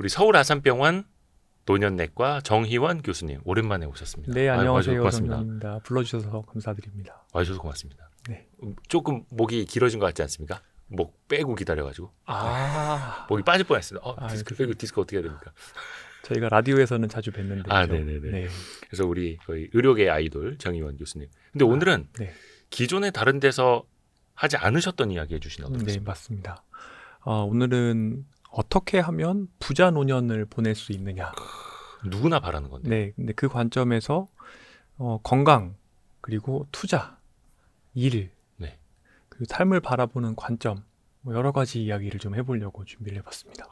우리 서울 아산병원 노년내과 정희원 교수님 오랜만에 오셨습니다. 네, 안녕하세요. 고맙습니다. 정현입니다. 불러주셔서 감사드립니다. 와주셔서 고맙습니다. 네. 조금 목이 길어진 것 같지 않습니까? 목 빼고 기다려가지고 목이 빠질 뻔했어요. 디스크 어떻게 해야 됩니까? 저희가 라디오에서는 자주 뵀는데. 네네네. 네. 그래서 우리 거의 의료계 아이돌 정희원 교수님. 근데 오늘은 네. 기존에 다른 데서 하지 않으셨던 이야기 해주시나 네, 보겠습니다. 맞습니다. 오늘은 어떻게 하면 부자 노년을 보낼 수 있느냐. 누구나 바라는 건데. 네, 근데 그 관점에서 건강 그리고 투자, 일, 네. 그리고 삶을 바라보는 관점 뭐 여러 가지 이야기를 좀 해보려고 준비를 해봤습니다.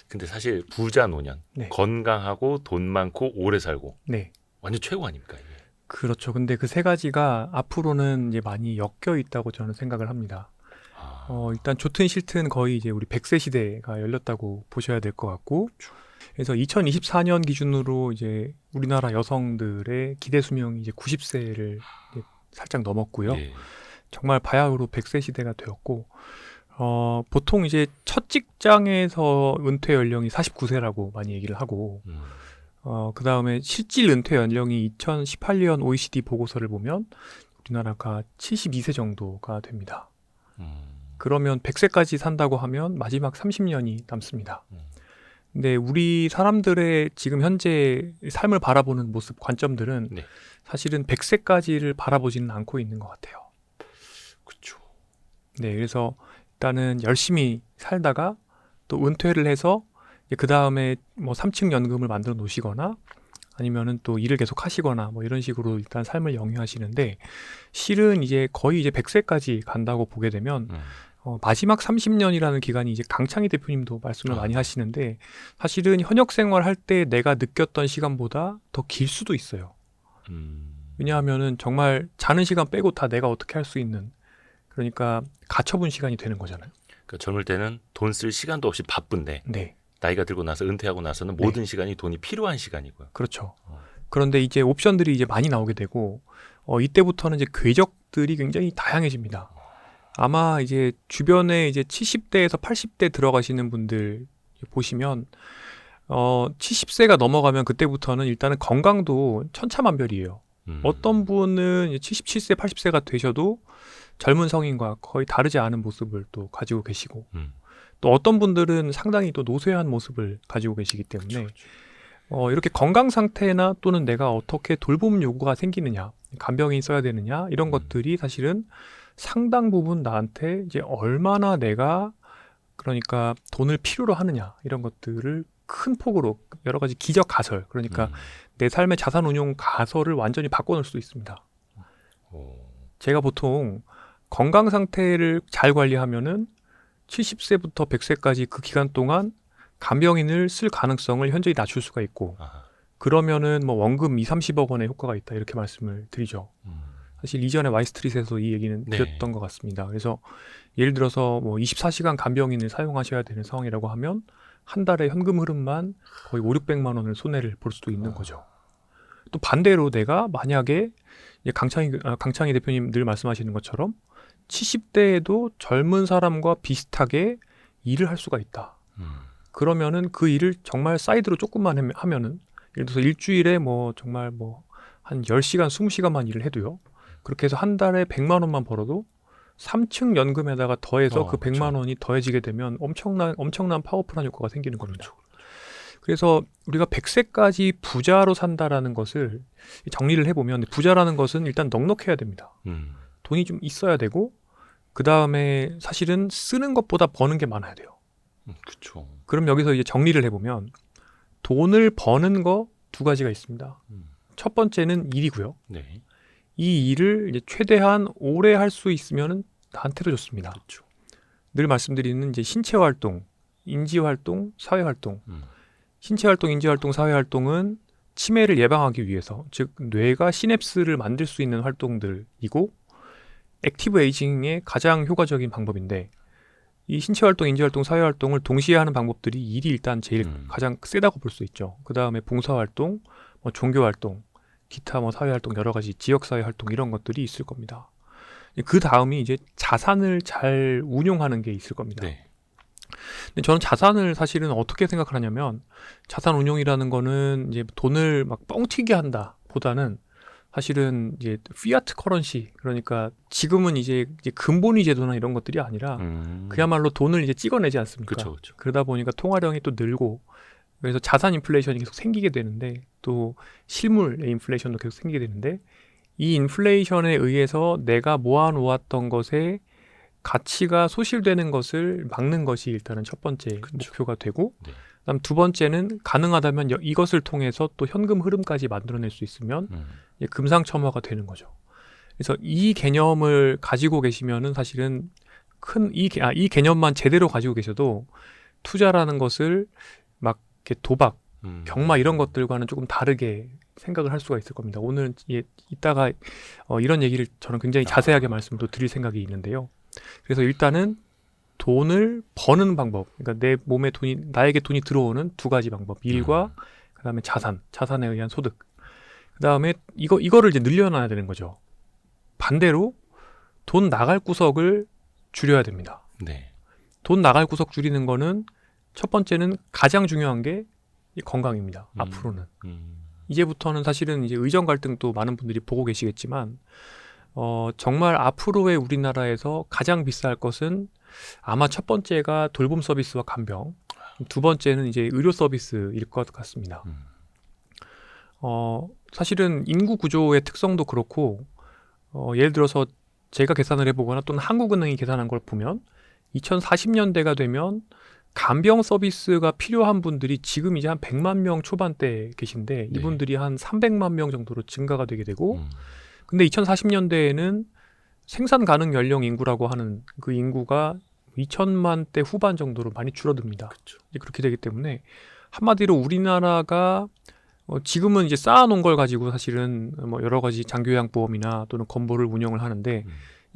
근데 사실 부자 노년, 네. 건강하고 돈 많고 오래 살고 네. 완전 최고 아닙니까? 이게? 그렇죠. 근데 그 세 가지가 앞으로는 이제 많이 엮여 있다고 저는 생각을 합니다. 일단 좋든 싫든 거의 이제 우리 100세 시대가 열렸다고 보셔야 될 것 같고, 그래서 2024년 기준으로 이제 우리나라 여성들의 기대 수명이 이제 90세를 살짝 넘었고요. 예. 정말 바야흐로 100세 시대가 되었고, 보통 이제 첫 직장에서 은퇴 연령이 49세라고 많이 얘기를 하고, 그 다음에 실질 은퇴 연령이 2018년 OECD 보고서를 보면 우리나라가 72세 정도가 됩니다. 그러면 100세까지 산다고 하면 마지막 30년이 남습니다. 근데 우리 사람들의 지금 현재 삶을 바라보는 모습, 관점들은 네. 사실은 100세까지를 바라보지는 않고 있는 것 같아요. 그렇죠. 네, 그래서 일단은 열심히 살다가 또 은퇴를 해서 그 다음에 뭐 3층 연금을 만들어 놓으시거나 아니면은 또 일을 계속 하시거나 뭐 이런 식으로 일단 삶을 영위하시는데, 실은 이제 거의 이제 100세까지 간다고 보게 되면 마지막 30년이라는 기간이 이제 강창희 대표님도 말씀을 많이 하시는데, 사실은 현역 생활할 때 내가 느꼈던 시간보다 더 길 수도 있어요. 왜냐하면은 정말 자는 시간 빼고 다 내가 어떻게 할 수 있는, 그러니까 가처분 시간이 되는 거잖아요. 그러니까 젊을 때는 돈 쓸 시간도 없이 바쁜데 네. 나이가 들고 나서 은퇴하고 나서는 모든 시간이 돈이 필요한 시간이고요. 그렇죠. 그런데 이제 옵션들이 이제 많이 나오게 되고, 이때부터는 이제 궤적들이 굉장히 다양해집니다. 아마 이제 주변에 이제 70대에서 80대 들어가시는 분들 보시면 70세가 넘어가면 그때부터는 일단은 건강도 천차만별이에요. 어떤 분은 77세, 80세가 되셔도 젊은 성인과 거의 다르지 않은 모습을 또 가지고 계시고, 또 어떤 분들은 상당히 또 노쇠한 모습을 가지고 계시기 때문에 이렇게 건강 상태나 또는 내가 어떻게 돌봄 요구가 생기느냐, 간병인이 써야 되느냐, 이런 것들이 사실은 상당 부분 나한테 이제 얼마나 내가 그러니까 돈을 필요로 하느냐, 이런 것들을 큰 폭으로 여러 가지 기적 가설, 그러니까 내 삶의 자산 운용 가설을 완전히 바꿔놓을 수 있습니다. 제가 보통 건강 상태를 잘 관리하면은 70세부터 100세까지 그 기간 동안 간병인을 쓸 가능성을 현저히 낮출 수가 있고, 그러면은 뭐 원금 2-30억 원의 효과가 있다, 이렇게 말씀을 드리죠. 사실 이전에 와이스트릿에서 이 얘기는 드렸던 것 같습니다. 그래서 예를 들어서 뭐 24시간 간병인을 사용하셔야 되는 상황이라고 하면 한 달에 현금 흐름만 거의 5-600만 원을 손해를 볼 수도 있는 거죠. 또 반대로 내가 만약에 강창희 대표님 늘 말씀하시는 것처럼 70대에도 젊은 사람과 비슷하게 일을 할 수가 있다. 그러면은 그 일을 정말 사이드로 조금만 하면은, 예를 들어서 일주일에 뭐 정말 뭐 한 10시간, 20시간만 일을 해도요, 그렇게 해서 한 달에 100만 원만 벌어도 3층 연금에다가 더해서 그 100만 원이 더해지게 되면 엄청난 파워풀한 효과가 생기는 겁니다. 그래서 우리가 100세까지 부자로 산다라는 것을 정리를 해보면, 부자라는 것은 일단 넉넉해야 됩니다. 돈이 좀 있어야 되고, 그 다음에 사실은 쓰는 것보다 버는 게 많아야 돼요. 그렇죠. 그럼 여기서 이제 정리를 해보면 돈을 버는 거 두 가지가 있습니다. 첫 번째는 일이고요. 네. 이 일을 이제 최대한 오래 할 수 있으면 나한테도 좋습니다. 그렇죠. 늘 말씀드리는 이제 신체 활동, 인지 활동, 사회 활동. 신체 활동, 인지 활동, 사회 활동은 치매를 예방하기 위해서, 즉 뇌가 시냅스를 만들 수 있는 활동들이고 액티브 에이징의 가장 효과적인 방법인데, 이 신체 활동, 인지 활동, 사회 활동을 동시에 하는 방법들이 일이 일단 제일 가장 세다고 볼 수 있죠. 그 다음에 봉사 활동, 뭐 종교 활동, 기타 뭐 사회 활동, 여러 가지 지역 사회 활동, 이런 것들이 있을 겁니다. 그 다음이 이제 자산을 잘 운용하는 게 있을 겁니다. 네. 근데 저는 자산을 사실은 어떻게 생각하냐면 자산 운용이라는 거는 이제 돈을 막 뻥튀기 한다 보다는 사실은 이제 피아트 커런시 그러니까 지금은 이제 근본위 제도나 이런 것들이 아니라 그야말로 돈을 이제 찍어내지 않습니까? 그쵸. 그러다 보니까 통화량이 또 늘고 그래서 자산 인플레이션이 계속 생기게 되는데 또 실물의 인플레이션도 계속 생기게 되는데 이 인플레이션에 의해서 내가 모아놓았던 것에 가치가 소실되는 것을 막는 것이 일단은 첫 번째 목표가 되고 네. 그다음 두 번째는 가능하다면 이것을 통해서 또 현금 흐름까지 만들어낼 수 있으면 이제 금상첨화가 되는 거죠. 그래서 이 개념을 가지고 계시면은 사실은 이 개념만 제대로 가지고 계셔도 투자라는 것을 막 이렇게 도박, 경마 이런 것들과는 조금 다르게 생각을 할 수가 있을 겁니다. 오늘 이따가 이런 얘기를 저는 굉장히 자세하게 말씀을 또 드릴 생각이 있는데요. 그래서 일단은 돈을 버는 방법, 그러니까 내 몸에 나에게 돈이 들어오는 두 가지 방법, 일과 그다음에 자산에 의한 소득. 그다음에 이거를 이제 늘려놔야 되는 거죠. 반대로 돈 나갈 구석을 줄여야 됩니다. 네. 돈 나갈 구석 줄이는 거는 첫 번째는 가장 중요한 게 건강입니다. 앞으로는. 이제부터는 사실은 이제 의정 갈등도 많은 분들이 보고 계시겠지만 정말 앞으로의 우리나라에서 가장 비쌀 것은 아마 첫 번째가 돌봄 서비스와 간병, 두 번째는 이제 의료 서비스일 것 같습니다. 사실은 인구 구조의 특성도 그렇고 예를 들어서 제가 계산을 해보거나 또는 한국은행이 계산한 걸 보면 2040년대가 되면 간병 서비스가 필요한 분들이 지금 이제 한 100만 명 초반대 계신데 이분들이 한 300만 명 정도로 증가가 되게 되고 근데 2040년대에는 생산 가능 연령 인구라고 하는 그 인구가 2천만 대 후반 정도로 많이 줄어듭니다. 그쵸. 그렇게 되기 때문에 한마디로 우리나라가 지금은 이제 쌓아놓은 걸 가지고 사실은 뭐 여러 가지 장교양보험이나 또는 건보를 운영을 하는데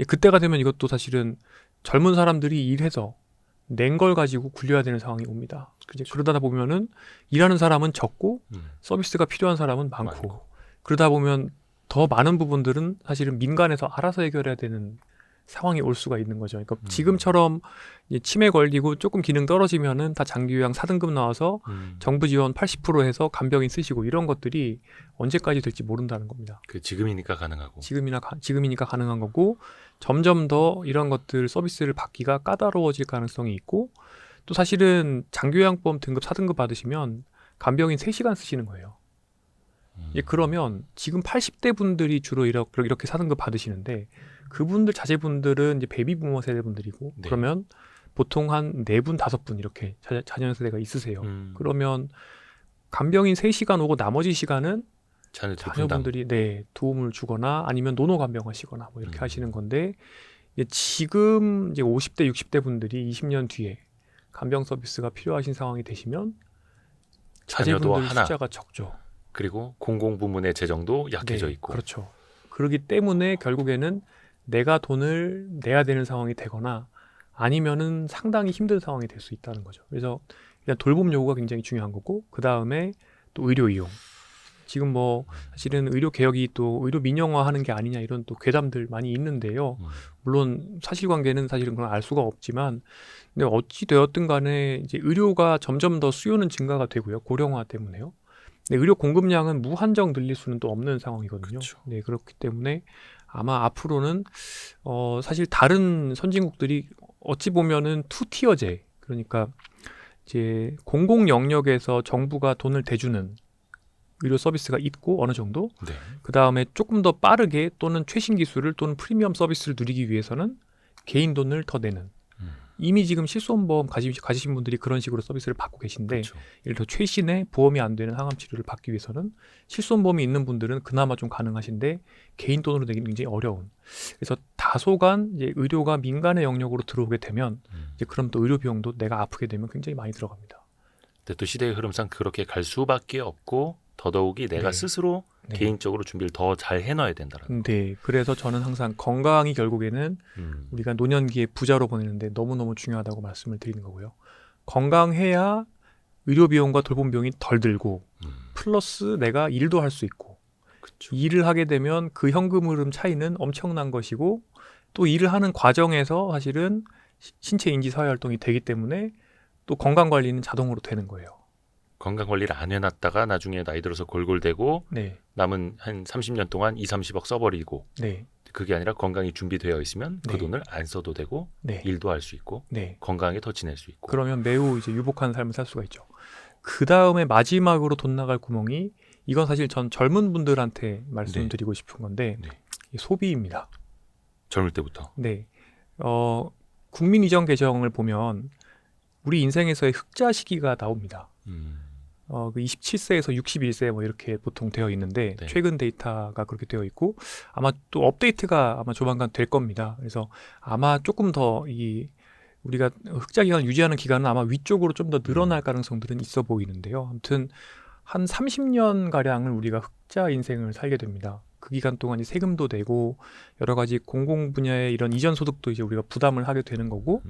그때가 되면 이것도 사실은 젊은 사람들이 일해서 낸 걸 가지고 굴려야 되는 상황이 옵니다. 이제 그러다 보면은 일하는 사람은 적고 서비스가 필요한 사람은 많고 그러다 보면 더 많은 부분들은 사실은 민간에서 알아서 해결해야 되는 상황이 올 수가 있는 거죠. 그러니까 지금처럼 이제 치매 걸리고 조금 기능 떨어지면은 다 장기요양 4등급 나와서 정부 지원 80% 해서 간병인 쓰시고 이런 것들이 언제까지 될지 모른다는 겁니다. 지금이니까 가능하고. 지금이니까 가능한 거고 점점 더 이런 것들 서비스를 받기가 까다로워질 가능성이 있고 또 사실은 장기요양보험 등급 4등급 받으시면 간병인 3시간 쓰시는 거예요. 그러면 지금 80대 분들이 주로 이렇게 4등급 받으시는데 그분들 자제분들은 이제 베이비부머 세대분들이고 그러면 보통 한 4분, 5분 이렇게 자녀 세대가 있으세요. 그러면 간병인 3시간 오고 나머지 시간은 자녀분들이 도움을 주거나 아니면 노노 간병하시거나 뭐 이렇게 하시는 건데 지금 이제 50대, 60대 분들이 20년 뒤에 간병 서비스가 필요하신 상황이 되시면 자제분들 숫자가 적죠. 그리고 공공부문의 재정도 약해져 있고. 그렇죠. 그렇기 때문에 결국에는 내가 돈을 내야 되는 상황이 되거나 아니면은 상당히 힘든 상황이 될 수 있다는 거죠. 그래서 일단 돌봄 요구가 굉장히 중요한 거고 그 다음에 또 의료 이용. 지금 뭐 사실은 의료 개혁이 또 의료 민영화하는 게 아니냐 이런 또 괴담들 많이 있는데요. 물론 사실관계는 사실은 그건 알 수가 없지만 근데 어찌 되었든 간에 이제 의료가 점점 더 수요는 증가가 되고요. 고령화 때문에요. 의료 공급량은 무한정 늘릴 수는 또 없는 상황이거든요. 그렇죠. 그렇기 때문에 아마 앞으로는 사실 다른 선진국들이 어찌 보면은 투티어제 그러니까 이제 공공 영역에서 정부가 돈을 대주는 의료 서비스가 있고 어느 정도 그 다음에 조금 더 빠르게 또는 최신 기술을 또는 프리미엄 서비스를 누리기 위해서는 개인 돈을 더 내는 이미 지금 실손보험 가지신 분들이 그런 식으로 서비스를 받고 계신데 예를 들어 최신의 보험이 안 되는 항암 치료를 받기 위해서는 실손보험이 있는 분들은 그나마 좀 가능하신데 개인 돈으로 내기는 굉장히 어려운. 그래서 다소간 이제 의료가 민간의 영역으로 들어오게 되면 이제 그럼 또 의료 비용도 내가 아프게 되면 굉장히 많이 들어갑니다. 근데 또 시대의 흐름상 그렇게 갈 수밖에 없고 더더욱이 내가 스스로 개인적으로 준비를 더 잘 해놔야 된다는 거. 그래서 저는 항상 건강이 결국에는 우리가 노년기에 부자로 보내는데 너무너무 중요하다고 말씀을 드리는 거고요. 건강해야 의료 비용과 돌봄 비용이 덜 들고 플러스 내가 일도 할 수 있고 일을 하게 되면 그 현금 흐름 차이는 엄청난 것이고 또 일을 하는 과정에서 사실은 신체 인지 사회 활동이 되기 때문에 또 건강 관리는 자동으로 되는 거예요. 건강 관리를 안 해놨다가 나중에 나이 들어서 골골대고 네. 남은 한 30년 동안 2, 30억 써버리고 네. 그게 아니라 건강이 준비되어 있으면 그 네. 돈을 안 써도 되고 네. 일도 할 수 있고 네. 건강하게 더 지낼 수 있고 그러면 매우 이제 유복한 삶을 살 수가 있죠. 그 다음에 마지막으로 돈 나갈 구멍이 이건 사실 전 젊은 분들한테 말씀드리고 싶은 건데 네. 이 소비입니다. 젊을 때부터. 네. 국민 이전 개정을 보면 우리 인생에서의 흑자 시기가 나옵니다. 그 27세에서 61세 뭐 이렇게 보통 되어 있는데 네. 최근 데이터가 그렇게 되어 있고 아마 또 업데이트가 아마 조만간 될 겁니다. 그래서 아마 조금 더 우리가 흑자 기간을 유지하는 기간은 아마 위쪽으로 좀 더 늘어날 가능성들은 있어 보이는데요. 아무튼 한 30년 가량을 우리가 흑자 인생을 살게 됩니다. 그 기간 동안 이제 세금도 내고 여러 가지 공공 분야의 이런 이전 소득도 이제 우리가 부담을 하게 되는 거고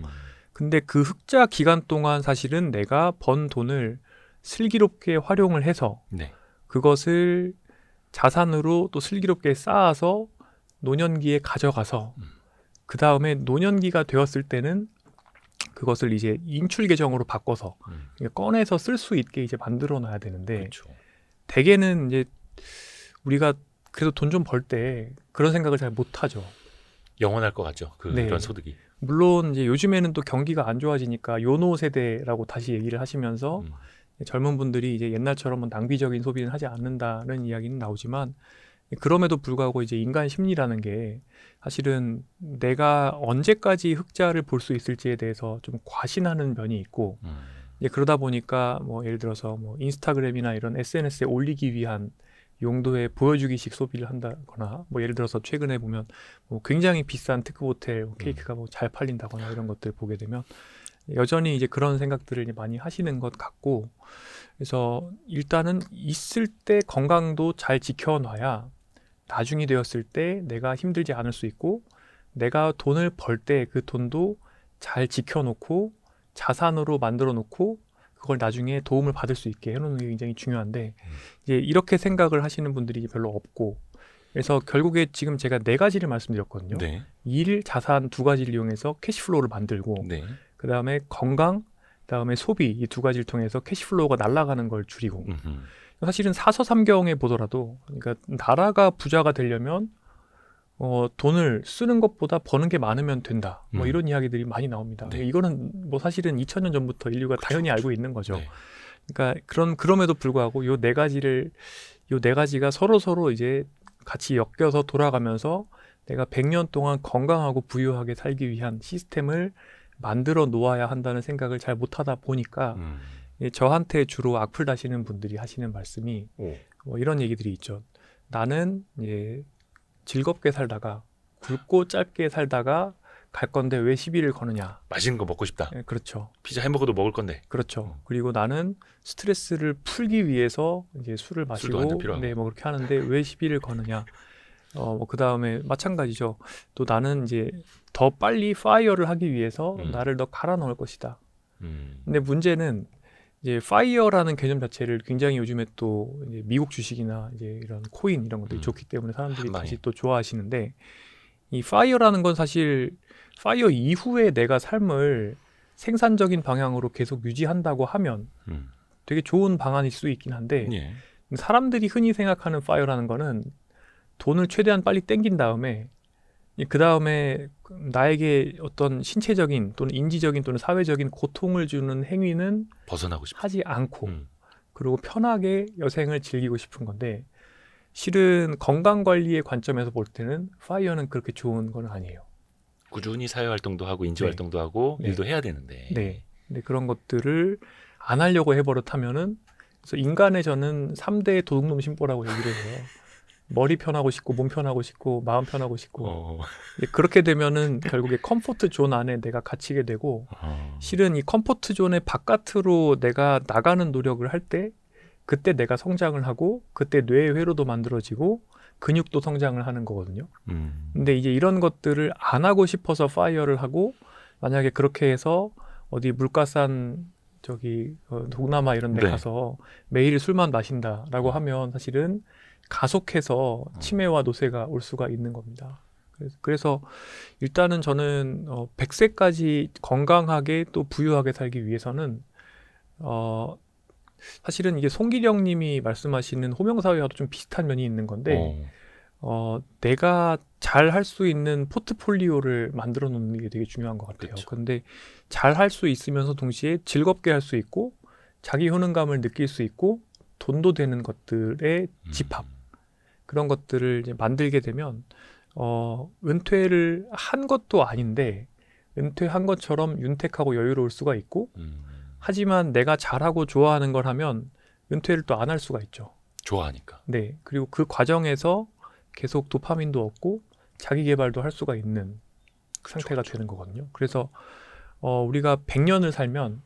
근데 그 흑자 기간 동안 사실은 내가 번 돈을 슬기롭게 활용을 해서 네. 그것을 자산으로 또 슬기롭게 쌓아서 노년기에 가져가서 그 다음에 노년기가 되었을 때는 그것을 이제 인출 계정으로 바꿔서 꺼내서 쓸 수 있게 이제 만들어 놔야 되는데 그렇죠. 대개는 이제 우리가 그래도 돈 좀 벌 때 그런 생각을 잘 못하죠. 영원할 것 같죠. 네. 그런 소득이. 물론 이제 요즘에는 또 경기가 안 좋아지니까 요노 세대라고 다시 얘기를 하시면서 젊은 분들이 이제 옛날처럼 낭비적인 소비는 하지 않는다는 이야기는 나오지만 그럼에도 불구하고 이제 인간 심리라는 게 사실은 내가 언제까지 흑자를 볼 수 있을지에 대해서 좀 과신하는 면이 있고 이제 그러다 보니까 뭐 예를 들어서 뭐 인스타그램이나 이런 SNS에 올리기 위한 용도의 보여주기식 소비를 한다거나 뭐 예를 들어서 최근에 보면 뭐 굉장히 비싼 특급 호텔 케이크가 뭐 잘 팔린다거나 이런 것들 보게 되면 여전히 이제 그런 생각들을 이제 많이 하시는 것 같고 그래서 일단은 있을 때 건강도 잘 지켜놔야 나중이 되었을 때 내가 힘들지 않을 수 있고 내가 돈을 벌 때 그 돈도 잘 지켜놓고 자산으로 만들어 놓고 그걸 나중에 도움을 받을 수 있게 해놓는 게 굉장히 중요한데 이제 이렇게 생각을 하시는 분들이 별로 없고 그래서 결국에 지금 제가 4가지를 말씀드렸거든요. 네. 일, 자산 2가지를 이용해서 캐시플로우를 만들고 네. 그 다음에 건강, 그 다음에 소비 이 2가지를 통해서 캐시플로우가 날아가는 걸 줄이고 사실은 사서삼경에 보더라도 그러니까 나라가 부자가 되려면 돈을 쓰는 것보다 버는 게 많으면 된다. 뭐 이런 이야기들이 많이 나옵니다. 네. 이거는 뭐 사실은 2000년 전부터 인류가 당연히 알고 있는 거죠. 네. 그러니까 그럼에도 불구하고 요 4가지가 서로 이제 같이 엮여서 돌아가면서 내가 100년 동안 건강하고 부유하게 살기 위한 시스템을 만들어 놓아야 한다는 생각을 잘 못하다 보니까 저한테 주로 악플 다시는 분들이 하시는 말씀이 뭐 이런 얘기들이 있죠. 나는 즐겁게 살다가 굵고 짧게 살다가 갈 건데 왜 시비를 거느냐. 맛있는 거 먹고 싶다. 네, 그렇죠. 피자 햄버거도 먹을 건데. 그렇죠. 그리고 나는 스트레스를 풀기 위해서 이제 술을 마시고 네, 뭐 그렇게 하는데 왜 시비를 거느냐. 그 다음에 마찬가지죠. 또 나는 이제 더 빨리 파이어를 하기 위해서 나를 더 갈아 넣을 것이다. 근데 문제는 이제 파이어라는 개념 자체를 굉장히 요즘에 또 이제 미국 주식이나 이제 이런 코인 이런 것들이 좋기 때문에 사람들이 다시 또 좋아하시는데 이 파이어라는 건 사실 파이어 이후에 내가 삶을 생산적인 방향으로 계속 유지한다고 하면 되게 좋은 방안일 수 있긴 한데 예. 사람들이 흔히 생각하는 파이어라는 거는 돈을 최대한 빨리 땡긴 다음에 그 다음에 나에게 어떤 신체적인 또는 인지적인 또는 사회적인 고통을 주는 행위는 벗어나고 싶어. 하지 않고 그리고 편하게 여생을 즐기고 싶은 건데 실은 건강관리의 관점에서 볼 때는 파이어는 그렇게 좋은 건 아니에요. 꾸준히 사회활동도 하고 인지활동도 하고 일도 해야 되는데. 네. 근데 그런 것들을 안 하려고 해버릇하면은 그래서 인간의 저는 3대 도둑놈 심보라고 얘기를 해요. 머리 편하고 싶고 몸 편하고 싶고 마음 편하고 싶고 그렇게 되면은 결국에 컴포트 존 안에 내가 갇히게 되고 실은 이 컴포트 존의 바깥으로 내가 나가는 노력을 할 때 그때 내가 성장을 하고 그때 뇌의 회로도 만들어지고 근육도 성장을 하는 거거든요. 근데 이제 이런 것들을 안 하고 싶어서 파이어를 하고 만약에 그렇게 해서 어디 물가산 동남아 이런 데 가서 매일 술만 마신다라고 하면 사실은 가속해서 치매와 노쇠가 올 수가 있는 겁니다. 그래서 일단은 저는 100세까지 건강하게 또 부유하게 살기 위해서는 사실은 이게 송기령 님이 말씀하시는 호명사회와도 좀 비슷한 면이 있는 건데 내가 잘 할 수 있는 포트폴리오를 만들어 놓는 게 되게 중요한 것 같아요. 그쵸. 근데 잘 할 수 있으면서 동시에 즐겁게 할 수 있고 자기 효능감을 느낄 수 있고 돈도 되는 것들의 집합 그런 것들을 이제 만들게 되면 은퇴를 한 것도 아닌데 은퇴한 것처럼 윤택하고 여유로울 수가 있고 하지만 내가 잘하고 좋아하는 걸 하면 은퇴를 또 안 할 수가 있죠. 좋아하니까. 네. 그리고 그 과정에서 계속 도파민도 얻고 자기 개발도 할 수가 있는 상태가 되는 거거든요. 그래서 우리가 100년을 살면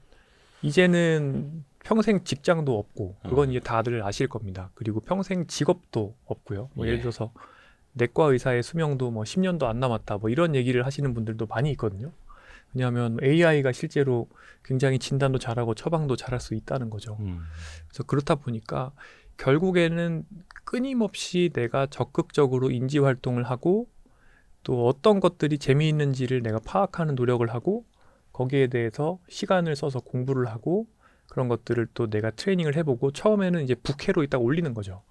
이제는 평생 직장도 없고 그건 이제 다들 아실 겁니다. 그리고 평생 직업도 없고요. 뭐 예를 들어서 내과 의사의 수명도 뭐 10년도 안 남았다. 뭐 이런 얘기를 하시는 분들도 많이 있거든요. 왜냐하면 AI가 실제로 굉장히 진단도 잘하고 처방도 잘할 수 있다는 거죠. 그래서 그렇다 보니까 결국에는 끊임없이 내가 적극적으로 인지 활동을 하고 또 어떤 것들이 재미있는지를 내가 파악하는 노력을 하고 거기에 대해서 시간을 써서 공부를 하고 그런 것들을 또 내가 트레이닝을 해보고 처음에는 이제 부캐로 있다가 올리는 거죠.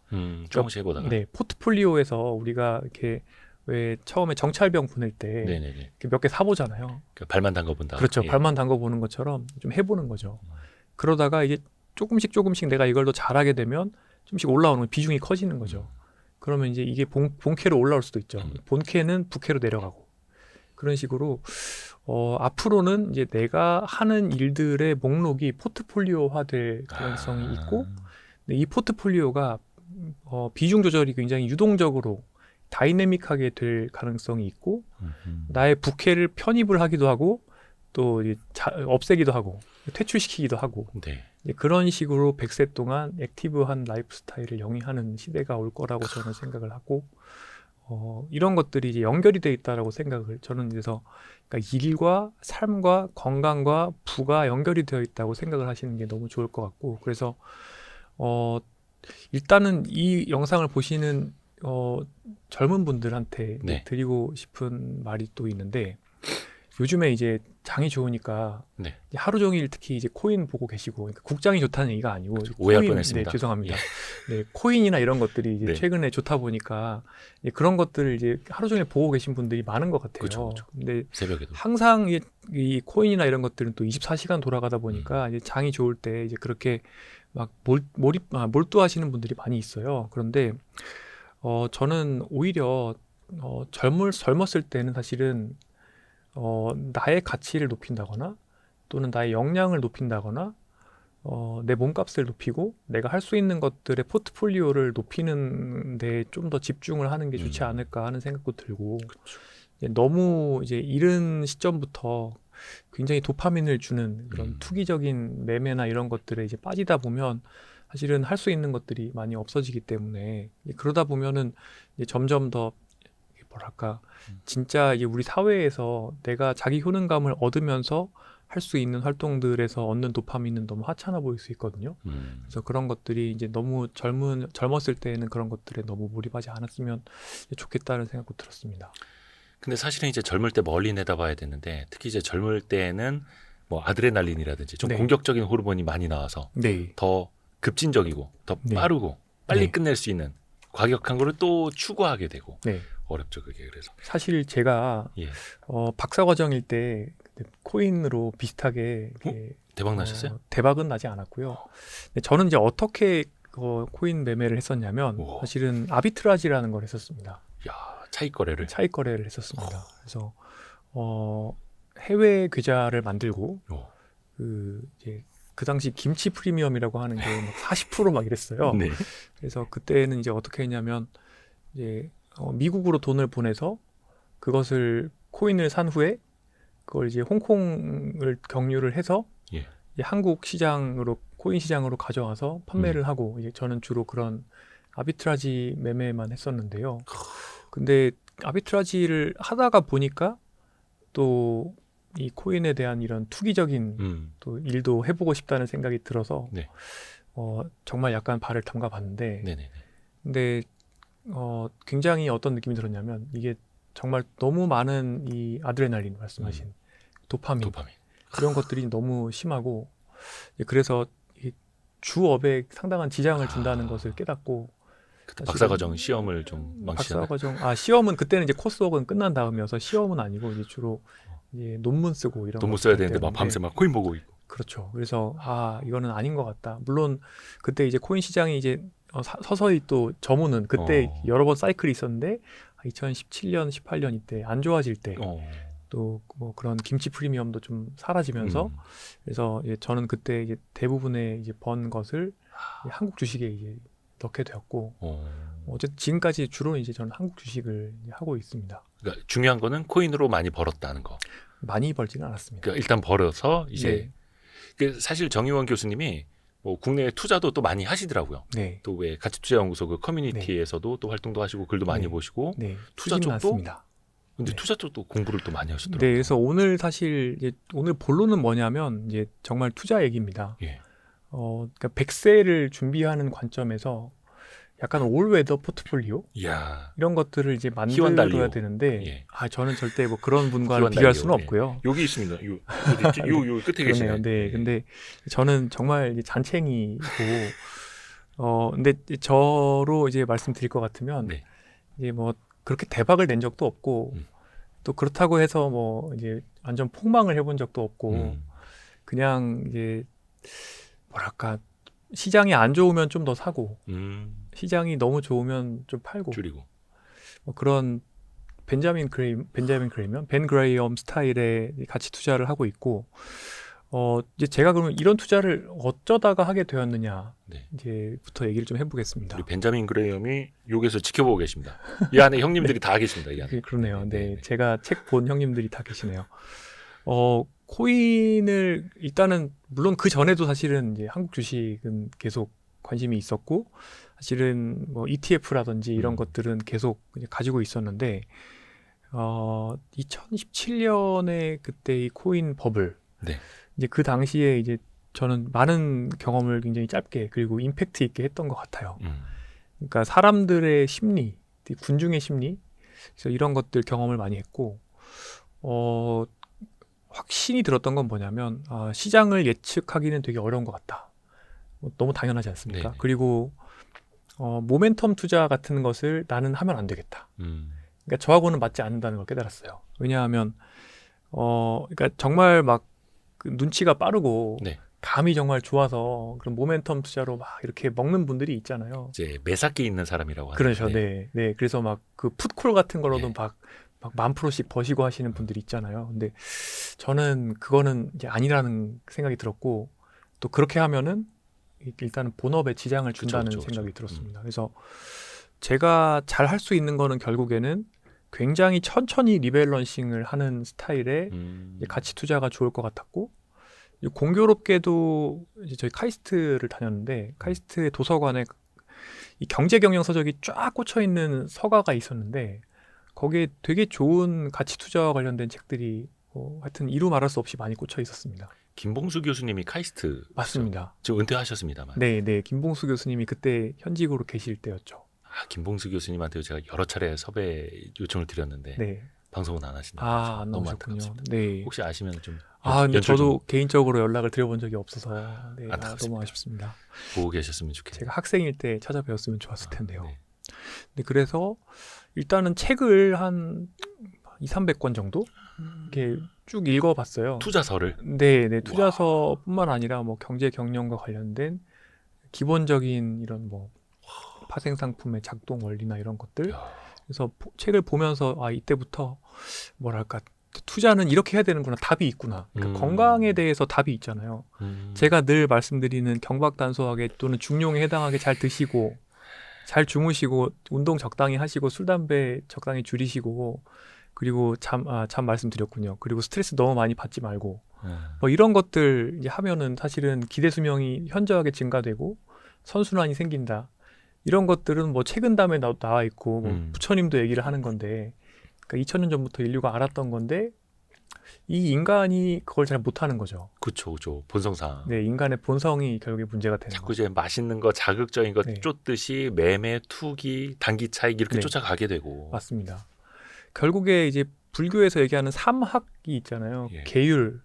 조금씩 해보다가. 네, 포트폴리오에서 우리가 이렇게 왜 처음에 정찰병 보낼 때 몇 개 사보잖아요. 그러니까 발만 담궈본다. 그렇죠. 발만 담궈보는 것처럼 좀 해보는 거죠. 그러다가 이게 조금씩 내가 이걸 더 잘하게 되면 좀씩 올라오는 비중이 커지는 거죠. 그러면 이제 이게 본캐로 올라올 수도 있죠. 본캐는 부캐로 내려가고 그런 식으로 앞으로는 이제 내가 하는 일들의 목록이 포트폴리오화될 가능성이 있고 이 포트폴리오가 비중 조절이 굉장히 유동적으로 다이내믹하게 될 가능성이 있고 나의 부캐를 편입을 하기도 하고 또 이제 없애기도 하고 퇴출시키기도 하고 그런 식으로 100세 동안 액티브한 라이프 스타일을 영위하는 시대가 올 거라고 저는 생각을 하고 이런 것들이 이제 연결이 돼 있다라고 생각을 저는 그래서 그러니까 일과 삶과 건강과 부가 연결이 되어 있다고 생각을 하시는 게 너무 좋을 것 같고 그래서 일단은 이 영상을 보시는 젊은 분들한테 드리고 싶은 말이 또 있는데 요즘에 이제 장이 좋으니까 하루 종일 특히 이제 코인 보고 계시고 그러니까 국장이 좋다는 얘기가 아니고 오해할 뻔했습니다. 죄송합니다. 네, 코인이나 이런 것들이 이제 최근에 좋다 보니까 그런 것들을 이제 하루 종일 보고 계신 분들이 많은 것 같아요. 그렇죠. 근데 새벽에도 항상 이 코인이나 이런 것들은 또 24시간 돌아가다 보니까 이제 장이 좋을 때 이제 그렇게 막 몰두하시는 분들이 많이 있어요. 그런데 저는 오히려 젊었을 때는 사실은 나의 가치를 높인다거나 또는 나의 역량을 높인다거나 내 몸값을 높이고 내가 할 수 있는 것들의 포트폴리오를 높이는 데 좀 더 집중을 하는 게 좋지 않을까 하는 생각도 들고 이제 너무 이제 이른 시점부터 굉장히 도파민을 주는 그런 투기적인 매매나 이런 것들에 이제 빠지다 보면 사실은 할 수 있는 것들이 많이 없어지기 때문에 그러다 보면은 이제 점점 더 뭐랄까 진짜 이제 우리 사회에서 내가 자기 효능감을 얻으면서 할 수 있는 활동들에서 얻는 도파민은 너무 하찮아 보일 수 있거든요. 그래서 그런 것들이 이제 너무 젊었을 때에는 그런 것들에 너무 몰입하지 않았으면 좋겠다는 생각도 들었습니다. 근데 사실은 이제 젊을 때 멀리 내다봐야 되는데 특히 이제 젊을 때는 뭐 아드레날린이라든지 좀 공격적인 호르몬이 많이 나와서 더 급진적이고 더 빠르고 빨리 끝낼 수 있는 과격한 거를 또 추구하게 되고 어렵죠 그게. 그래서 사실 제가 박사과정일 때 코인으로 비슷하게 대박 나셨어요? 대박은 나지 않았고요. 근데 저는 이제 어떻게 코인 매매를 했었냐면 사실은 아비트라지라는 걸 했었습니다. 차익 거래를 했었습니다. 그래서 해외 계좌를 만들고 그 당시 김치 프리미엄이라고 하는 게 막 40% 이랬어요. 그래서 그때는 이제 어떻게 했냐면 이제 미국으로 돈을 보내서 그것을 코인을 산 후에 그걸 이제 홍콩을 경유를 해서 이제 한국 시장으로 코인 시장으로 가져와서 판매를 하고 이제 저는 주로 그런 아비트라지 매매만 했었는데요. 근데 아비트라지를 하다가 보니까 또 이 코인에 대한 이런 투기적인 또 일도 해보고 싶다는 생각이 들어서 정말 약간 발을 담가 봤는데 근데 굉장히 어떤 느낌이 들었냐면 이게 정말 너무 많은 이 아드레날린 말씀하신 도파민 이런 것들이 너무 심하고 그래서 이 주업에 상당한 지장을 준다는 것을 깨닫고 박사과정 시험을 좀 망치잖아요. 박사과정 시험은 그때는 이제 코스웍은 끝난 다음이어서 시험은 아니고 이제 주로 이제 논문 쓰고 이런 논문 써야 되는데 막 밤새 막 코인 보고 있고. 그렇죠. 그래서 이거는 아닌 것 같다. 물론 그때 이제 코인 시장이 이제 서서히 또 저무는 그때 여러 번 사이클이 있었는데 2017년, 18년 이때 안 좋아질 때 또 뭐 그런 김치 프리미엄도 좀 사라지면서 그래서 이제 저는 그때 이제 대부분의 이제 번 것을 한국 주식에 이제 넣게 되었고 어쨌든 지금까지 주로 이제 저는 한국 주식을 이제 하고 있습니다. 그러니까 중요한 거는 코인으로 많이 벌었다는 거. 많이 벌지는 않았습니다. 그러니까 일단 벌어서 이제 사실 정의원 교수님이 뭐 국내 투자도 또 많이 하시더라고요. 네. 또 왜 가치투자연구소 그 커뮤니티에서도 또 활동도 하시고 글도 많이 보시고 투자 쪽도 많습니다. 근데 투자 쪽도 공부를 또 많이 하시더라고요. 네, 그래서 오늘 사실 이제 오늘 본론은 뭐냐면 이제 정말 투자 얘기입니다. 그러니까 100세를 준비하는 관점에서 약간 올웨더 포트폴리오 이런 것들을 이제 만들어야 되는데 저는 절대 뭐 그런 분과는 비교할 수는 없고요. 여기 있습니다. 요 끝에 계시네요. 네, 근데 저는 정말 이제 잔챙이고 근데 저로 이제 말씀드릴 것 같으면 이제 뭐 그렇게 대박을 낸 적도 없고 또 그렇다고 해서 뭐 이제 완전 폭망을 해본 적도 없고 그냥 이제 뭐랄까 시장이 안 좋으면 좀 더 사고 시장이 너무 좋으면 좀 팔고 줄이고 뭐 그런 벤 그레이엄 스타일의 가치 투자를 하고 있고 이제 제가 그러면 이런 투자를 어쩌다가 하게 되었느냐 이제부터 얘기를 좀 해보겠습니다. 우리 벤자민 그레이엄이 여기서 지켜보고 계십니다. 이 안에 형님들이 다 계십니다. 이 안에. 그러네요. 네. 제가 책 본 형님들이 다 계시네요. 코인을 일단은 물론 그 전에도 사실은 이제 한국 주식은 계속 관심이 있었고 사실은 뭐 ETF라든지 이런 것들은 계속 이제 가지고 있었는데 2017년에 그때 이 코인 버블 이제 그 당시에 이제 저는 많은 경험을 굉장히 짧게 그리고 임팩트 있게 했던 것 같아요. 그러니까 사람들의 심리, 군중의 심리, 그래서 이런 것들 경험을 많이 했고 확신이 들었던 건 뭐냐면 시장을 예측하기는 되게 어려운 것 같다. 너무 당연하지 않습니까? 그리고 모멘텀 투자 같은 것을 나는 하면 안 되겠다. 그러니까 저하고는 맞지 않는다는 걸 깨달았어요. 왜냐하면 그러니까 정말 막 그 눈치가 빠르고 감이 정말 좋아서 그런 모멘텀 투자로 막 이렇게 먹는 분들이 있잖아요. 이제 매사기 있는 사람이라고 하죠. 그렇죠. 네. 그래서 막 그 풋콜 같은 거로도 막 10,000%씩 버시고 하시는 분들이 있잖아요. 근데 저는 그거는 이제 아니라는 생각이 들었고 또 그렇게 하면은 일단은 본업에 지장을 준다는 생각이 들었습니다. 그래서 제가 잘 할 수 있는 거는 결국에는 굉장히 천천히 리밸런싱을 하는 스타일의 가치 투자가 좋을 것 같았고 공교롭게도 이제 저희 카이스트를 다녔는데 카이스트의 도서관에 이 경제 경영 서적이 쫙 꽂혀 있는 서가가 있었는데 거기에 되게 좋은 가치 투자와 관련된 책들이 하여튼 이루 말할 수 없이 많이 꽂혀 있었습니다. 김봉수 교수님이 카이스트 맞습니다. 지금 은퇴하셨습니다만. 네, 김봉수 교수님이 그때 현직으로 계실 때였죠. 김봉수 교수님한테 제가 여러 차례 섭외 요청을 드렸는데 방송은 안 하신다고 안 나오셨군요. 네. 혹시 아시면 좀 근데 저도 개인적으로 연락을 드려본 적이 없어서 너무 아쉽습니다. 보고 계셨으면 좋겠네요. 제가 학생일 때 찾아뵈었으면 좋았을 텐데요. 네, 그래서 일단은 책을 한 200~300권 정도 이렇게 쭉 읽어봤어요. 투자서를? 네, 투자서뿐만 아니라 뭐 경제 경영과 관련된 기본적인 이런 뭐 파생 상품의 작동 원리나 이런 것들. 그래서 책을 보면서 이때부터 뭐랄까 투자는 이렇게 해야 되는구나, 답이 있구나. 그러니까 건강에 대해서 답이 있잖아요. 제가 늘 말씀드리는 경박단소하게 또는 중용에 해당하게 잘 드시고 잘 주무시고 운동 적당히 하시고 술 담배 적당히 줄이시고 그리고 잠 말씀드렸군요. 그리고 스트레스 너무 많이 받지 말고 뭐 이런 것들 이제 하면은 사실은 기대 수명이 현저하게 증가되고 선순환이 생긴다. 이런 것들은 뭐 최근 담에 나와 있고 뭐 부처님도 얘기를 하는 건데 그러니까 2000년 전부터 인류가 알았던 건데 이 인간이 그걸 잘 못하는 거죠. 그렇죠. 본성상. 네, 인간의 본성이 결국에 문제가 되는 자꾸 거죠. 이제 맛있는 거, 자극적인 거 쫓듯이 매매, 투기, 단기 차익 이렇게 쫓아가게 되고. 맞습니다. 결국에 이제 불교에서 얘기하는 삼학이 있잖아요. 예. 계율이라는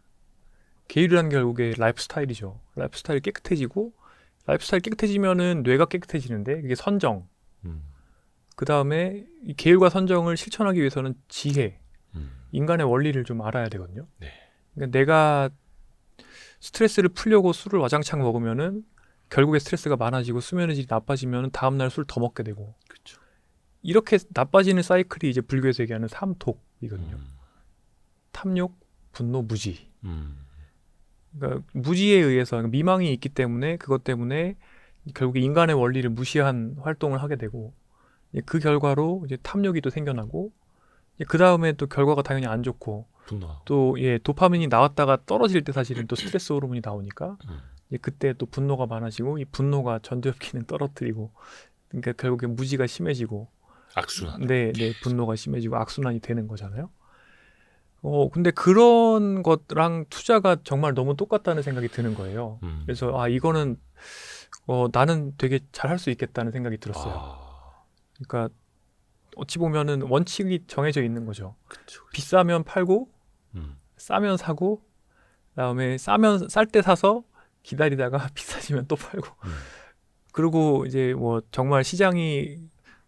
게 결국에 라이프 스타일이죠. 라이프 스타일이 깨끗해지고 라이프 스타일 깨끗해지면은 뇌가 깨끗해지는데 그게 선정. 그 다음에 이 계율과 선정을 실천하기 위해서는 지혜, 인간의 원리를 좀 알아야 되거든요. 네. 그러니까 내가 스트레스를 풀려고 술을 와장창 먹으면은 결국에 스트레스가 많아지고 수면의 질이 나빠지면 다음날 술 더 먹게 되고. 그렇죠. 이렇게 나빠지는 사이클이 이제 불교에서 얘기하는 삼독이거든요. 탐욕, 분노, 무지. 그러니까 무지에 의해서 그러니까 미망이 있기 때문에 그것 때문에 결국에 인간의 원리를 무시한 활동을 하게 되고 그 결과로 이제 탐욕이 또 생겨나고 그 다음에 또 결과가 당연히 안 좋고 분노하고. 또 도파민이 나왔다가 떨어질 때 사실은 또 스트레스 호르몬이 나오니까 그때 또 분노가 많아지고 이 분노가 전두엽 기능 떨어뜨리고 그러니까 결국에 무지가 심해지고 악순환. 네, 분노가 심해지고 악순환이 되는 거잖아요. 근데 그런 것랑 투자가 정말 너무 똑같다는 생각이 드는 거예요. 그래서 이거는 나는 되게 잘할 수 있겠다는 생각이 들었어요. 그러니까 어찌 보면은 원칙이 정해져 있는 거죠. 그쵸. 비싸면 팔고 싸면 사고 그다음에 쌀 때 사서 기다리다가 비싸지면 또 팔고 그리고 이제 뭐 정말 시장이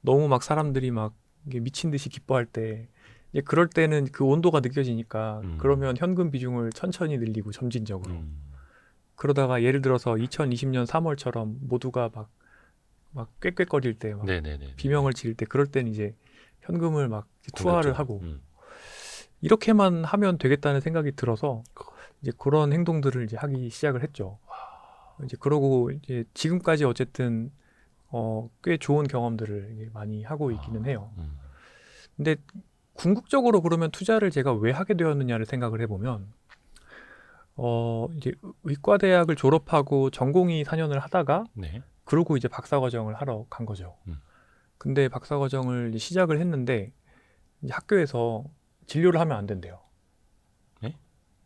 너무 막 사람들이 막 이게 미친 듯이 기뻐할 때 이제 그럴 때는 그 온도가 느껴지니까 그러면 현금 비중을 천천히 늘리고 점진적으로 그러다가 예를 들어서 2020년 3월처럼 모두가 막 꾀꾀거릴 때 막 비명을 지를 때 그럴 때는 이제 현금을 막 투하를 하고 이렇게만 하면 되겠다는 생각이 들어서 이제 그런 행동들을 이제 하기 시작을 했죠. 이제 그러고 이제 지금까지 어쨌든 꽤 좋은 경험들을 이제 많이 하고 있기는 해요. 근데 궁극적으로 그러면 투자를 제가 왜 하게 되었느냐를 생각을 해보면 이제 의과대학을 졸업하고 전공의 4년을 하다가 그러고 이제 박사과정을 하러 간 거죠. 근데 박사과정을 이제 시작을 했는데 이제 학교에서 진료를 하면 안 된대요. 네?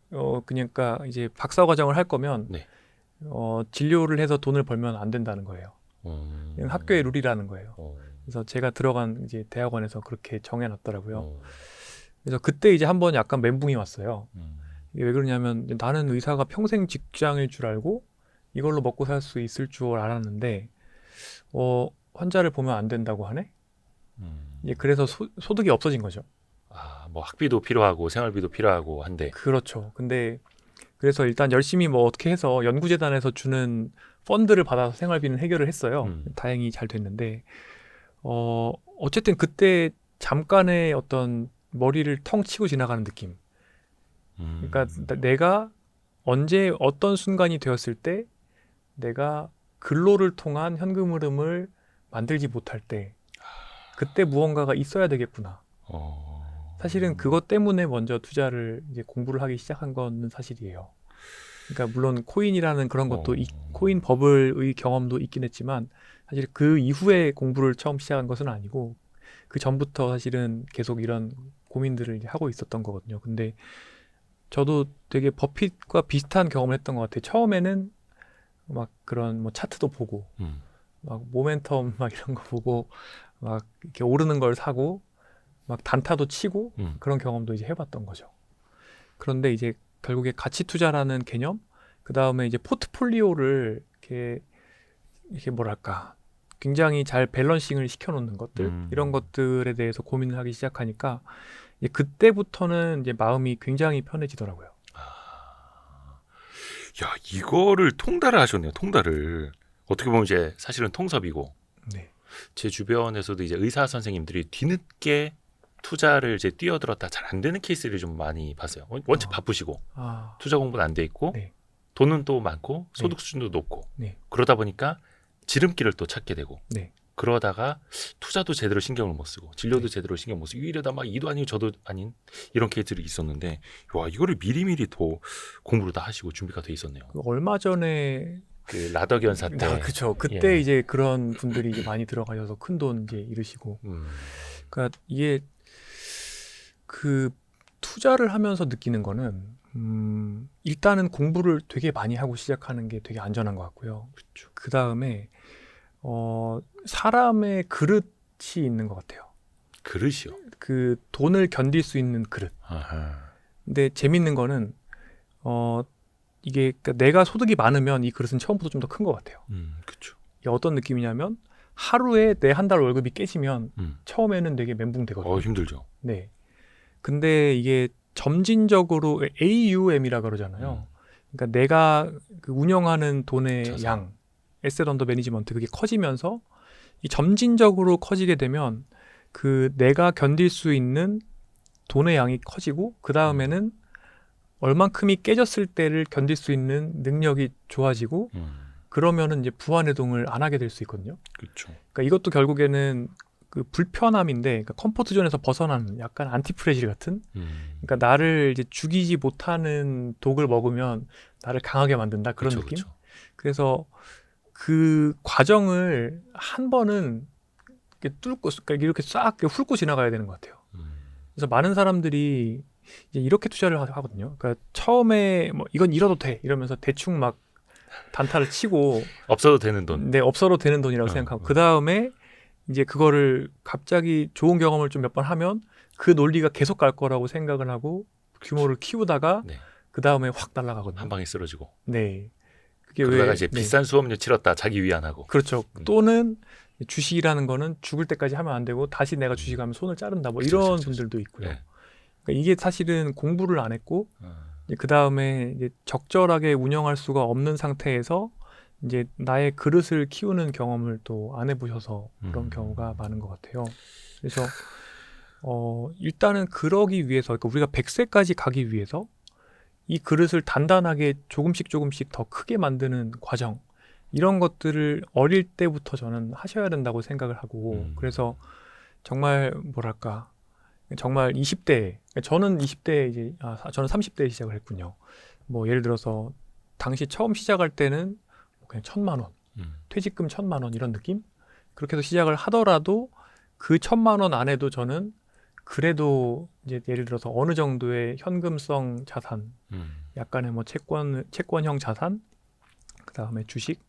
그러니까 이제 박사과정을 할 거면 네. 진료를 해서 돈을 벌면 안 된다는 거예요. 이건 학교의 룰이라는 거예요. 그래서 제가 들어간 이제 대학원에서 그렇게 정해놨더라고요. 그래서 그때 이제 한번 약간 멘붕이 왔어요. 이게 왜 그러냐면 나는 의사가 평생 직장일 줄 알고 이걸로 먹고 살 수 있을 줄 알았는데 환자를 보면 안 된다고 하네. 그래서 소득이 없어진 거죠. 뭐 학비도 필요하고 생활비도 필요하고 한데. 그렇죠. 근데 그래서 일단 열심히 뭐 어떻게 해서 연구재단에서 주는 펀드를 받아서 생활비는 해결을 했어요. 다행히 잘 됐는데 어쨌든 그때 잠깐의 어떤 머리를 텅 치고 지나가는 느낌. 그러니까 내가 언제 어떤 순간이 되었을 때 내가 근로를 통한 현금 흐름을 만들지 못할 때 그때 무언가가 있어야 되겠구나. 사실은 그것 때문에 먼저 투자를 이제 공부를 하기 시작한 건 사실이에요. 그러니까 물론 코인이라는 그런 것도 코인 버블의 경험도 있긴 했지만 사실 그 이후에 공부를 처음 시작한 것은 아니고 그 전부터 사실은 계속 이런 고민들을 이제 하고 있었던 거거든요. 근데 저도 되게 버핏과 비슷한 경험을 했던 것 같아요. 처음에는 막 그런 뭐 차트도 보고 막 모멘텀 막 이런 거 보고 막 이렇게 오르는 걸 사고 막 단타도 치고 그런 경험도 이제 해봤던 거죠. 그런데 이제 결국에 가치 투자라는 개념, 그 다음에 이제 포트폴리오를 이렇게 뭐랄까 굉장히 잘 밸런싱을 시켜놓는 것들 이런 것들에 대해서 고민을 하기 시작하니까 이제 그때부터는 이제 마음이 굉장히 편해지더라고요. 야, 이거를 통달을 하셨네요. 통달을. 어떻게 보면 이제 사실은 통섭이고. 네. 제 주변에서도 이제 의사 선생님들이 뒤늦게 투자를 이제 뛰어들었다 잘 안 되는 케이스를 좀 많이 봤어요. 원체 바쁘시고 투자 공부는 안 돼 있고 돈은 또 많고 소득 수준도 높고 그러다 보니까 지름길을 또 찾게 되고 그러다가 투자도 제대로 신경을 못 쓰고 진료도 제대로 신경 못 쓰고 이러다 막 이도 아니고 저도 아닌 이런 케이스들이 있었는데 와 이거를 미리미리 더 공부를 다 하시고 준비가 돼 있었네요. 얼마 전에 그 라덕 연사 때 그렇죠. 그때 이제 그런 분들이 이제 많이 들어가셔서 큰 돈 이제 잃으시고 그러니까 이게 그 투자를 하면서 느끼는 거는 일단은 공부를 되게 많이 하고 시작하는 게 되게 안전한 것 같고요. 그 다음에 사람의 그릇이 있는 것 같아요. 그릇이요. 그 돈을 견딜 수 있는 그릇. 아하. 근데 재밌는 거는 이게 그러니까 내가 소득이 많으면 이 그릇은 처음부터 좀 더 큰 것 같아요. 그렇죠. 이게 어떤 느낌이냐면 하루에 내 한 달 월급이 깨지면 처음에는 되게 멘붕되거든요. 힘들죠. 네. 근데 이게 점진적으로 AUM이라 그러잖아요. 그러니까 내가 그 운영하는 돈의 자산. 양, 에셋 언더 매니지먼트 그게 커지면서 이 점진적으로 커지게 되면 그 내가 견딜 수 있는 돈의 양이 커지고 그 다음에는 얼만큼이 깨졌을 때를 견딜 수 있는 능력이 좋아지고 그러면은 이제 부안해동을 안 하게 될 수 있거든요. 그렇죠. 그러니까 이것도 결국에는 그 불편함인데, 그러니까 컴포트 존에서 벗어나는 약간 안티프레질 같은. 그러니까 나를 이제 죽이지 못하는 독을 먹으면 나를 강하게 만든다 그런 그쵸, 느낌. 그쵸. 그래서 그 과정을 한 번은 이렇게 뚫고 그러니까 이렇게 싹 훑고 지나가야 되는 것 같아요. 그래서 많은 사람들이 이제 이렇게 투자를 하거든요. 그러니까 처음에 뭐 이건 잃어도 돼 이러면서 대충 막 단타를 치고 없어도 되는 돈. 네, 없어도 되는 돈이라고 생각하고 그 다음에 이제 그거를 갑자기 좋은 경험을 좀 몇 번 하면 그 논리가 계속 갈 거라고 생각을 하고 규모를 키우다가 네. 그 다음에 확 날아가거든요. 한 방에 쓰러지고. 네. 그게 그러다가 왜 이제 네. 비싼 수업료 치렀다 자기 위안하고. 그렇죠. 또는 주식이라는 거는 죽을 때까지 하면 안 되고 다시 내가 주식하면 손을 자른다 뭐 그쵸, 이런 그쵸, 그쵸. 분들도 있고요. 네. 그러니까 이게 사실은 공부를 안 했고 그 다음에 이제 적절하게 운영할 수가 없는 상태에서 이제 나의 그릇을 키우는 경험을 또 안 해보셔서 그런 경우가 많은 것 같아요. 그래서 일단은 그러기 위해서, 그러니까 우리가 100세까지 가기 위해서 이 그릇을 단단하게 조금씩 더 크게 만드는 과정, 이런 것들을 어릴 때부터 저는 하셔야 된다고 생각을 하고, 그래서 정말 뭐랄까, 정말 20대, 저는 20대 이제 저는 30대에 시작을 했군요. 뭐 예를 들어서 당시 처음 시작할 때는 그냥 1,000만 원, 퇴직금 1,000만 원 이런 느낌? 그렇게 해서 시작을 하더라도 그 1,000만 원 안에도 저는 그래도 이제 예를 들어서 어느 정도의 현금성 자산, 약간의 뭐 채권형 자산, 그 다음에 주식,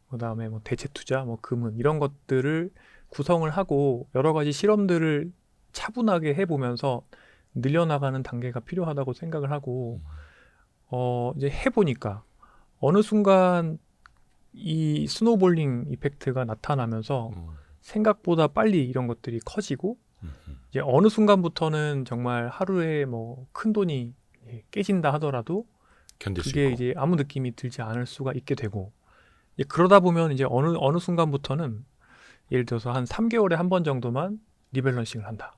그 다음에 뭐 대체 투자, 뭐 금은 이런 것들을 구성을 하고 여러 가지 실험들을 차분하게 해보면서 늘려나가는 단계가 필요하다고 생각을 하고 이제 해보니까 어느 순간 이 스노볼링 이펙트가 나타나면서 생각보다 빨리 이런 것들이 커지고 이제 어느 순간부터는 정말 하루에 뭐 큰 돈이 깨진다 하더라도 견딜 수 그게 있고. 이제 아무 느낌이 들지 않을 수가 있게 되고 이제 그러다 보면 이제 어느 순간부터는 예를 들어서 한 3개월에 한 번 정도만 리밸런싱을 한다.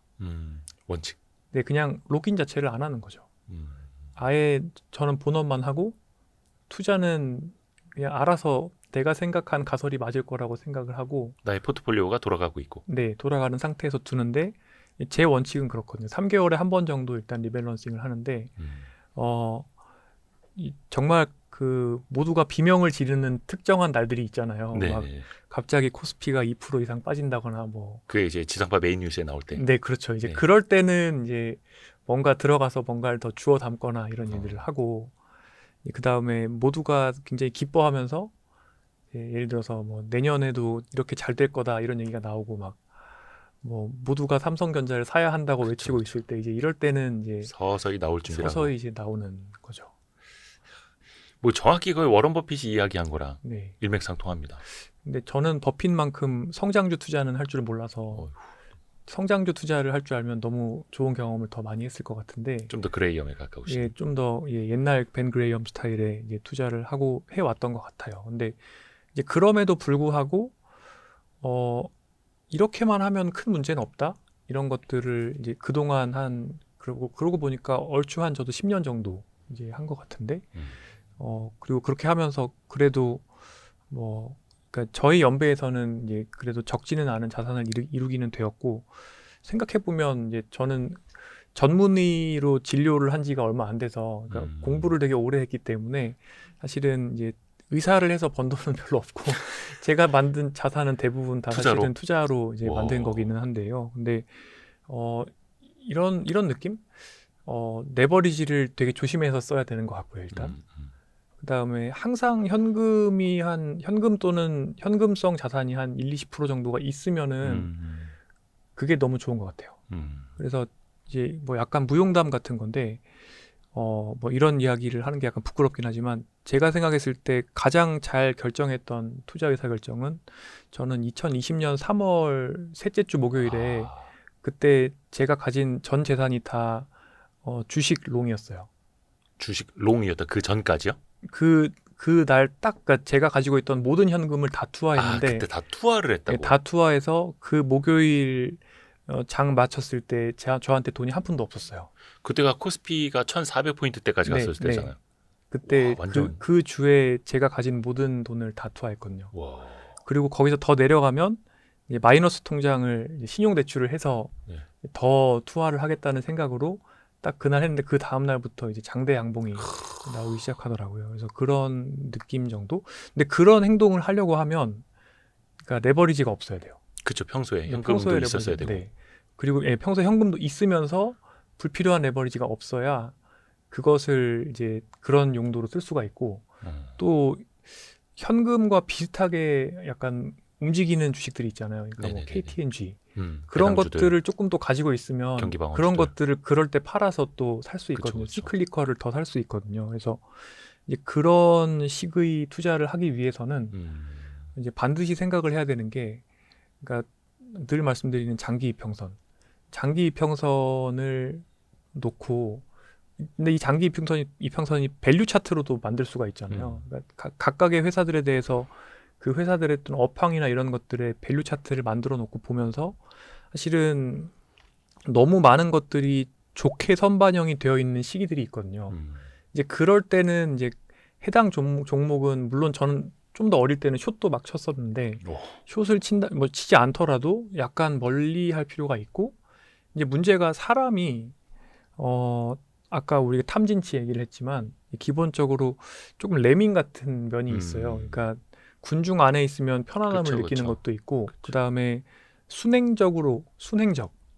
원칙. 네, 그냥 록인 자체를 안 하는 거죠. 아예 저는 본업만 하고 투자는 그냥 알아서 내가 생각한 가설이 맞을 거라고 생각을 하고 나의 포트폴리오가 돌아가고 있고. 네, 돌아가는 상태에서 두는데 제 원칙은 그렇거든요. 3개월에 한 번 정도 일단 리밸런싱을 하는데 정말 그 모두가 비명을 지르는 특정한 날들이 있잖아요. 네. 막 갑자기 코스피가 2% 이상 빠진다거나 뭐 그게 이제 지상파 메인 뉴스에 나올 때. 네, 그렇죠. 이제 네. 그럴 때는 이제 뭔가 들어가서 뭔가를 더 주워 담거나 이런 일들을 하고 그 다음에 모두가 굉장히 기뻐하면서 예를 들어서 뭐 내년에도 이렇게 잘 될 거다 이런 얘기가 나오고 막 뭐 모두가 삼성전자를 사야 한다고 외치고 있을 때 이제 이럴 때는 이제 서서히 나올 준비라고. 서서히 이제 나오는 거죠. 뭐 정확히 거의 워런 버핏이 이야기한 거랑 네. 일맥상통합니다. 근데 저는 버핏만큼 성장주 투자는 할 줄 몰라서 성장주 투자를 할 줄 알면 너무 좋은 경험을 더 많이 했을 것 같은데 좀 더 그레이엄에 가까우신. 예, 좀 더 옛날 벤 그레이엄 스타일의 이제 투자를 하고 해왔던 것 같아요. 근데 이제 그럼에도 불구하고 이렇게만 하면 큰 문제는 없다. 이런 것들을 이제 그동안 그러고 보니까 얼추 한 저도 10년 정도 이제 한 것 같은데 그리고 그렇게 하면서 그래도 뭐 그러니까 저희 연배에서는 이제 그래도 적지는 않은 자산을 이루기는 되었고 생각해 보면 이제 저는 전문의로 진료를 한 지가 얼마 안 돼서 그러니까 공부를 되게 오래 했기 때문에 사실은 이제 의사를 해서 번 돈은 별로 없고 제가 만든 자산은 대부분 다 투자로? 사실은 투자로 이제 와. 만든 거기는 한데요. 근데 이런 느낌? 레버리지를 되게 조심해서 써야 되는 것 같고요, 일단. 그다음에 항상 현금 또는 현금성 자산이 한 1, 20% 정도가 있으면은 그게 너무 좋은 것 같아요. 그래서 이제 뭐 약간 무용담 같은 건데 뭐 이런 이야기를 하는 게 약간 부끄럽긴 하지만 제가 생각했을 때 가장 잘 결정했던 투자 의사 결정은 저는 2020년 3월 셋째 주 목요일에 그때 제가 가진 전 재산이 다 주식 롱이었어요. 주식 롱이었다. 그 전까지요? 그날 딱 그러니까 제가 가지고 있던 모든 현금을 다 투하했는데 그때 다 투하를 했다고. 다 투하해서 그 목요일 장 마쳤을 때 저한테 돈이 한 푼도 없었어요. 그때가 코스피가 1,400포인트 때까지 네, 갔을 때잖아요. 그때 와, 완전. 그 주에 제가 가진 모든 돈을 다 투하했거든요. 와. 그리고 거기서 더 내려가면 이제 마이너스 통장을 이제 신용대출을 해서 네. 더 투하를 하겠다는 생각으로 딱 그날 했는데 그 다음 날부터 이제 장대 양봉이 나오기 시작하더라고요. 그래서 그런 느낌 정도. 근데 그런 행동을 하려고 하면 그러니까 레버리지가 없어야 돼요. 그렇죠. 평소에 현금도 평소에 있었어야 레버리지, 되고. 네. 그리고 평소에 현금도 있으면서 불필요한 레버리지가 없어야 그것을 이제 그런 용도로 쓸 수가 있고 또 현금과 비슷하게 약간 움직이는 주식들이 있잖아요. 그러니까 뭐 네네네네. KTNG 그런 배당주들, 것들을 조금 더 가지고 있으면 경기방어주들. 그런 것들을 그럴 때 팔아서 또 살 수 있거든요. 그쵸. 시클리컬을 더 살 수 있거든요. 그래서 이제 그런 식의 투자를 하기 위해서는 이제 반드시 생각을 해야 되는 게 그러니까 늘 말씀드리는 장기 이평선. 장기 이평선을 놓고 근데 이 장기 이평선이 밸류 차트로도 만들 수가 있잖아요. 그러니까 각각의 회사들에 대해서 그 회사들의 어떤 업황이나 이런 것들의 밸류 차트를 만들어 놓고 보면서 사실은 너무 많은 것들이 좋게 선반영이 되어 있는 시기들이 있거든요. 이제 그럴 때는 이제 해당 종목은 물론 저는 좀 더 어릴 때는 숏도 막 쳤었는데 숏을 치지 않더라도 약간 멀리 할 필요가 있고 이제 문제가 사람이 아까 우리가 탐진치 얘기를 했지만 기본적으로 조금 레밍 같은 면이 있어요. 그러니까 군중 안에 있으면 편안함을 느끼는 것도 있고 그다음에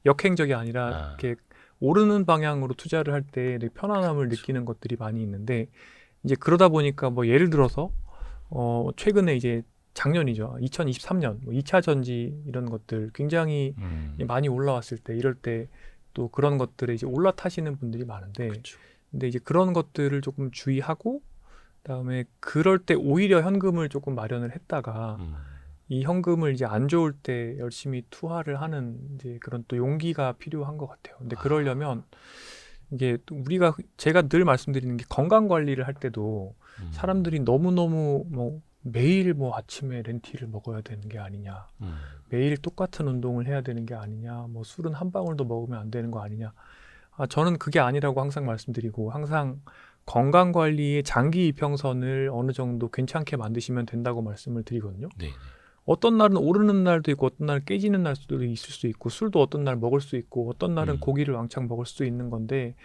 역행적이 아니라 이렇게 오르는 방향으로 투자를 할 때 편안함을 느끼는 것들이 많이 있는데 이제 그러다 보니까 뭐 예를 들어서 최근에 이제 작년이죠. 2023년 2차 전지 이런 것들 굉장히 많이 올라왔을 때 이럴 때 또 그런 것들에 이제 올라타시는 분들이 많은데 근데 이제 그런 것들을 조금 주의하고 그다음에 그럴 때 오히려 현금을 조금 마련을 했다가 이 현금을 이제 안 좋을 때 열심히 투하를 하는 이제 그런 또 용기가 필요한 것 같아요. 근데 그러려면 이게 또 제가 늘 말씀드리는 게 건강 관리를 할 때도 사람들이 너무너무 뭐 매일 뭐 아침에 렌티를 먹어야 되는 게 아니냐, 매일 똑같은 운동을 해야 되는 게 아니냐, 뭐 술은 한 방울도 먹으면 안 되는 거 아니냐. 저는 그게 아니라고 항상 말씀드리고 항상 건강 관리의 장기 이평선을 어느 정도 괜찮게 만드시면 된다고 말씀을 드리거든요. 네. 어떤 날은 오르는 날도 있고 어떤 날 깨지는 날도 있을 수 있고 술도 어떤 날 먹을 수 있고 어떤 날은 고기를 왕창 먹을 수 있는 건데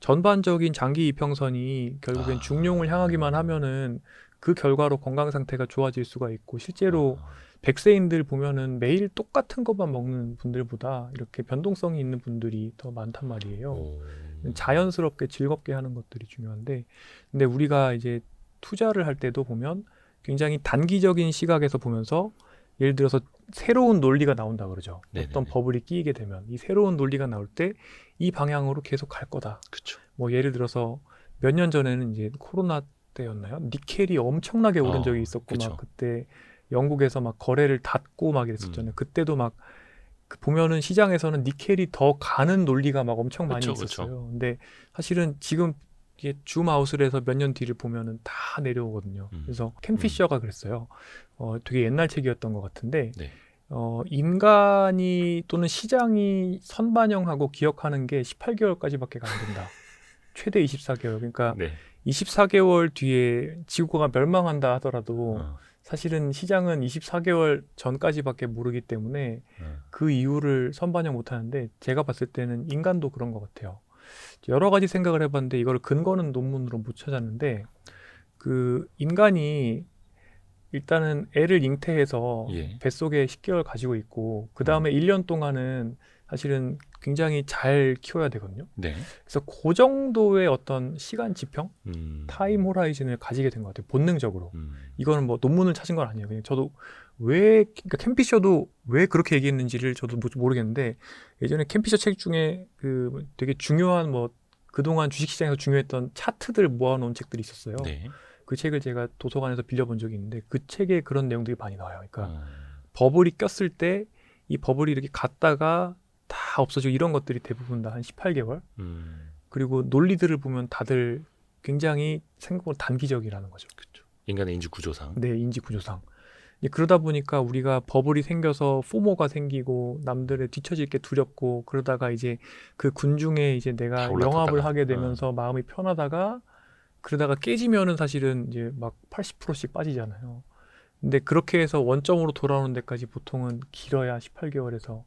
전반적인 장기 이평선이 결국엔 중용을 향하기만 하면은 그 결과로 건강 상태가 좋아질 수가 있고 실제로 백세인들 보면은 매일 똑같은 것만 먹는 분들보다 이렇게 변동성이 있는 분들이 더 많단 말이에요. 자연스럽게 즐겁게 하는 것들이 중요한데 근데 우리가 이제 투자를 할 때도 보면 굉장히 단기적인 시각에서 보면서 예를 들어서 새로운 논리가 나온다 그러죠. 네네네. 어떤 버블이 끼게 되면 이 새로운 논리가 나올 때 이 방향으로 계속 갈 거다. 그쵸. 뭐 예를 들어서 몇 년 전에는 이제 코로나 때였나요? 니켈이 엄청나게 오른 적이 있었고 그쵸. 막 그때 영국에서 막 거래를 닫고 막 이랬었잖아요. 그때도 막 보면은 시장에서는 니켈이 더 가는 논리가 막 엄청 많이 있었어요. 근데 사실은 지금 이게 줌아웃을 해서 몇 년 뒤를 보면은 다 내려오거든요. 그래서 켄 피셔가 그랬어요. 되게 옛날 책이었던 것 같은데 네. 인간이 또는 시장이 선반영하고 기억하는 게 18개월까지밖에 안 된다. 최대 24개월. 그러니까 24개월 뒤에 지구가 멸망한다 하더라도 사실은 시장은 24개월 전까지밖에 모르기 때문에 그 이유를 선반영 못 하는데 제가 봤을 때는 인간도 그런 것 같아요. 여러 가지 생각을 해봤는데 이걸 근거는 논문으로 못 찾았는데 그 인간이 일단은 애를 잉태해서 뱃속에 10개월 가지고 있고 그 다음에 1년 동안은 사실은 굉장히 잘 키워야 되거든요. 네. 그래서 그 정도의 어떤 시간 지평, 타임 호라이즌을 가지게 된 것 같아요. 본능적으로. 이거는 뭐 논문을 찾은 건 아니에요. 그냥 저도 그러니까 캠피셔도 왜 그렇게 얘기했는지를 저도 모르겠는데, 예전에 캠피셔 책 중에 그 되게 중요한 뭐 그동안 주식시장에서 중요했던 차트들 모아놓은 책들이 있었어요. 네. 그 책을 제가 도서관에서 빌려본 적이 있는데 그 책에 그런 내용들이 많이 나와요. 그러니까 버블이 꼈을 때 이 버블이 이렇게 갔다가 다 없어지고 이런 것들이 대부분 다 한 18개월. 그리고 논리들을 보면 다들 굉장히 생각보다 단기적이라는 거죠. 그렇죠. 인간의 인지 구조상. 네, 인지 구조상. 그러다 보니까 우리가 버블이 생겨서 포모가 생기고 남들의 뒤처질 게 두렵고, 그러다가 이제 그 군중에 이제 내가 영합을 하게 되면서 마음이 편하다가 그러다가 깨지면은 사실은 이제 막 80%씩 빠지잖아요. 근데 그렇게 해서 원점으로 돌아오는 데까지 보통은 길어야 18개월에서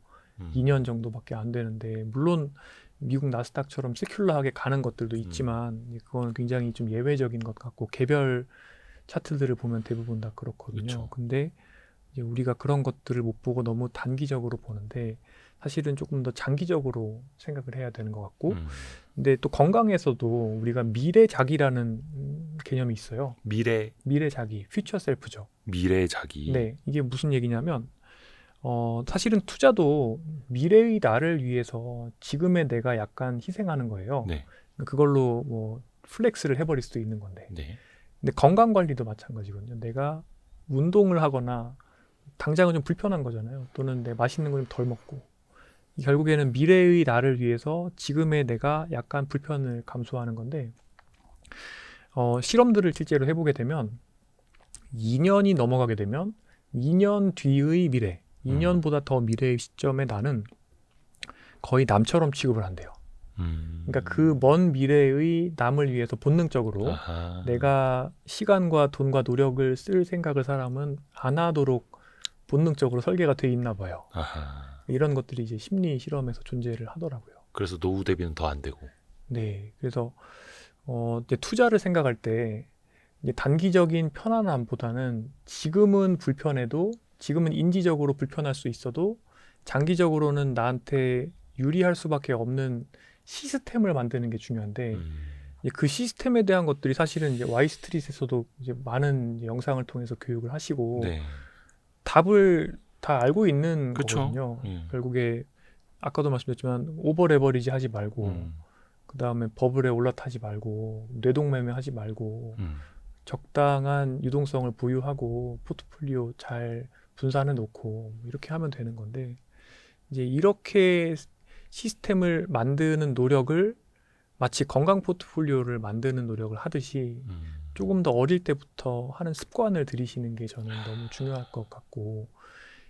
2년 정도밖에 안 되는데, 물론 미국 나스닥처럼 세큘러하게 가는 것들도 있지만 그건 굉장히 좀 예외적인 것 같고, 개별 차트들을 보면 대부분 다 그렇거든요. 그쵸. 근데 이제 우리가 그런 것들을 못 보고 너무 단기적으로 보는데 사실은 조금 더 장기적으로 생각을 해야 되는 것 같고, 근데 또 건강에서도 우리가 미래자기라는 개념이 있어요. 미래자기, 퓨처 셀프죠. 미래자기. 네, 이게 무슨 얘기냐면 사실은 투자도 미래의 나를 위해서 지금의 내가 약간 희생하는 거예요. 네. 그걸로 뭐 플렉스를 해버릴 수도 있는 건데. 네. 근데 건강 관리도 마찬가지거든요. 내가 운동을 하거나 당장은 좀 불편한 거잖아요. 또는 내 맛있는 거 좀 덜 먹고. 결국에는 미래의 나를 위해서 지금의 내가 약간 불편을 감수하는 건데, 실험들을 실제로 해보게 되면 2년이 넘어가게 되면 2년 뒤의 미래, 2년보다 더 미래의 시점에 나는 거의 남처럼 취급을 한대요. 그러니까 그 먼 미래의 남을 위해서 본능적으로 내가 시간과 돈과 노력을 쓸 생각을 사람은 안 하도록 본능적으로 설계가 돼 있나 봐요. 이런 것들이 이제 심리 실험에서 존재를 하더라고요. 그래서 노후 대비는 더 안 되고. 네, 그래서 이제 투자를 생각할 때 이제 단기적인 편안함보다는 지금은 불편해도, 지금은 인지적으로 불편할 수 있어도 장기적으로는 나한테 유리할 수밖에 없는 시스템을 만드는 게 중요한데, 그 시스템에 대한 것들이 사실은 이제 와이스트릿에서도 이제 많은 이제 영상을 통해서 교육을 하시고 네. 답을 다 알고 있는 그쵸? 거거든요. 결국에 아까도 말씀드렸지만 오버 레버리지 하지 말고, 그 다음에 버블에 올라타지 말고, 뇌동매매 하지 말고, 적당한 유동성을 보유하고 포트폴리오 잘 분산해 놓고 이렇게 하면 되는 건데, 이제 이렇게 시스템을 만드는 노력을 마치 건강 포트폴리오를 만드는 노력을 하듯이 조금 더 어릴 때부터 하는 습관을 들이시는 게 저는 너무 중요할 것 같고,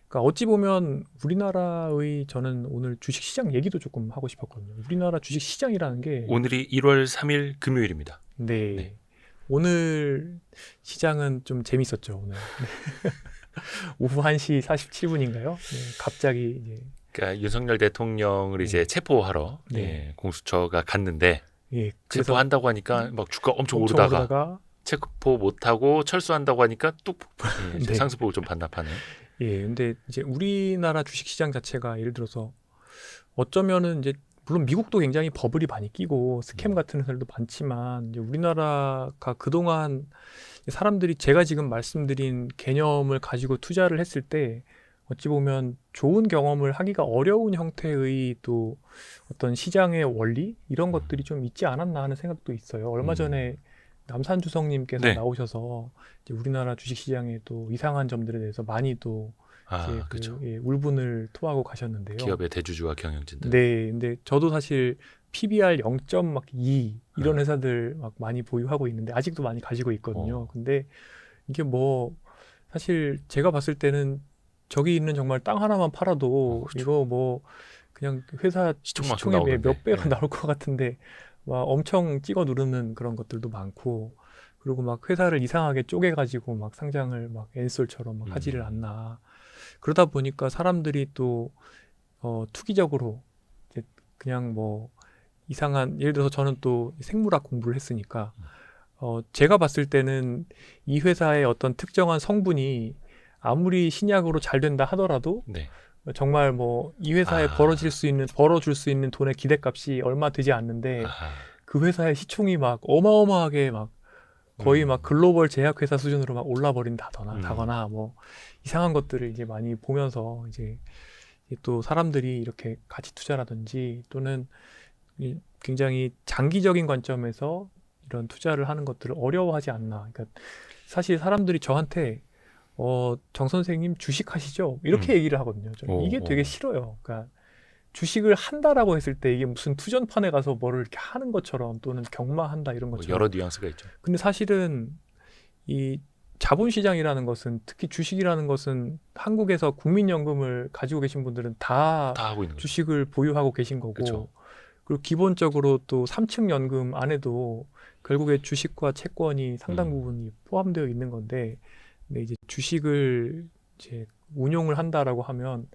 그러니까 어찌 보면 우리나라의, 저는 오늘 주식시장 얘기도 조금 하고 싶었거든요. 우리나라 주식시장이라는 게 오늘이 1월 3일 금요일입니다. 네. 네. 오늘 시장은 좀 재밌었죠. 오늘 오후 1시 47분인가요? 네, 갑자기 이제 그러니까 윤석열 대통령을 이제 체포하러 공수처가 갔는데, 체포한다고 하니까 막 주가 엄청 오르다가 체포 못하고 철수한다고 하니까 뚝 상승폭을 좀 반납하는. 근데 이제 우리나라 주식시장 자체가 예를 들어서 어쩌면은 이제 물론 미국도 굉장히 버블이 많이 끼고 스캠 같은 회사들도 많지만, 이제 우리나라가 그동안 사람들이 제가 지금 말씀드린 개념을 가지고 투자를 했을 때 어찌 보면 좋은 경험을 하기가 어려운 형태의 또 어떤 시장의 원리 이런 것들이 좀 있지 않았나 하는 생각도 있어요. 얼마 전에 남산주성님께서 나오셔서 이제 우리나라 주식시장의 또 이상한 점들에 대해서 많이 또 그렇죠. 울분을 토하고 가셨는데요. 기업의 대주주와 경영진들. 네, 근데 저도 사실 PBR 0.2 이런 회사들 막 많이 보유하고 있는데 아직도 많이 가지고 있거든요. 근데 이게 뭐 사실 제가 봤을 때는 저기 있는 정말 땅 하나만 팔아도 이거 뭐 그냥 회사 시총의 몇 배가 나올 것 같은데 막 엄청 찍어 누르는 그런 것들도 많고, 그리고 막 회사를 이상하게 쪼개가지고 막 상장을 막 엔솔처럼 막 하지를 않나. 그러다 보니까 사람들이 또 투기적으로 이제 그냥 뭐 이상한, 예를 들어서 저는 또 생물학 공부를 했으니까 제가 봤을 때는 이 회사의 어떤 특정한 성분이 아무리 신약으로 잘 된다 하더라도 정말 뭐 이 회사에 벌어줄 수 있는 돈의 기대값이 얼마 되지 않는데 그 회사의 시총이 막 어마어마하게 막 거의 막 글로벌 제약회사 수준으로 막 올라버린다거나 뭐 이상한 것들을 이제 많이 보면서 이제 또 사람들이 이렇게 가치 투자라든지 또는 굉장히 장기적인 관점에서 이런 투자를 하는 것들을 어려워하지 않나. 그러니까 사실 사람들이 저한테 정 선생님 주식 하시죠? 이렇게 얘기를 하거든요. 저는 이게 되게 싫어요. 그러니까 주식을 한다라고 했을 때 이게 무슨 투전판에 가서 뭐를 이렇게 하는 것처럼 또는 경마한다 이런 것처럼. 여러 뉘앙스가 있죠. 근데 사실은 이 자본시장이라는 것은 특히 주식이라는 것은 한국에서 국민연금을 가지고 계신 분들은 다 하고 있는 주식을 보유하고 계신 거고 그쵸. 그리고 기본적으로 또 3층 연금 안에도 결국에 주식과 채권이 상당 부분이 포함되어 있는 건데 근데 이제 주식을 이제 운용을 한다라고 하면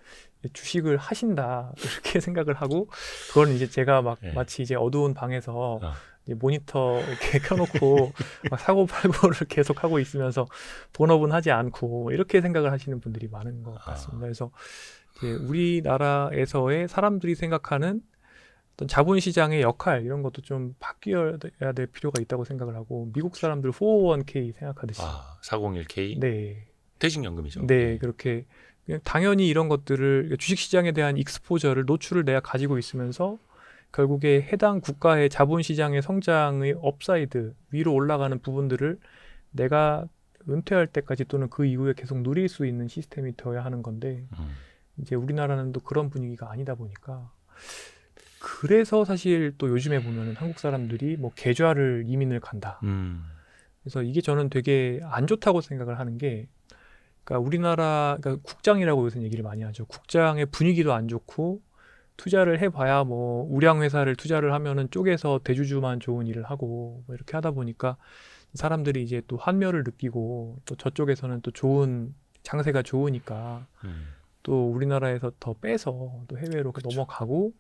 주식을 하신다 이렇게 생각을 하고 그건 이제 제가 막 마치 이제 어두운 방에서 이제 모니터 이렇게 켜놓고 막 사고팔고를 계속 하고 있으면서 본업은 하지 않고 이렇게 생각을 하시는 분들이 많은 것 같습니다. 그래서 이제 우리나라에서의 사람들이 생각하는 어떤 자본시장의 역할 이런 것도 좀 바뀌어야 될 필요가 있다고 생각을 하고 미국 사람들 401k 생각하듯이 401k 네. 퇴직연금이죠. 네, 그렇게 당연히 이런 것들을 주식시장에 대한 익스포저를 노출을 내가 가지고 있으면서 결국에 해당 국가의 자본시장의 성장의 업사이드 위로 올라가는 부분들을 내가 은퇴할 때까지 또는 그 이후에 계속 누릴 수 있는 시스템이 되어야 하는 건데 이제 우리나라는 또 그런 분위기가 아니다 보니까 그래서 사실 또 요즘에 보면은 한국 사람들이 뭐 계좌를 이민을 간다. 그래서 이게 저는 되게 안 좋다고 생각을 하는 게 그러니까 우리나라 그러니까 국장이라고 요새 얘기를 많이 하죠. 국장의 분위기도 안 좋고 투자를 해봐야 뭐 우량 회사를 투자를 하면은 쪼개서 대주주만 좋은 일을 하고 뭐 이렇게 하다 보니까 사람들이 이제 또 환멸을 느끼고 또 저쪽에서는 또 좋은 장세가 좋으니까 또 우리나라에서 더 빼서 또 해외로 넘어가고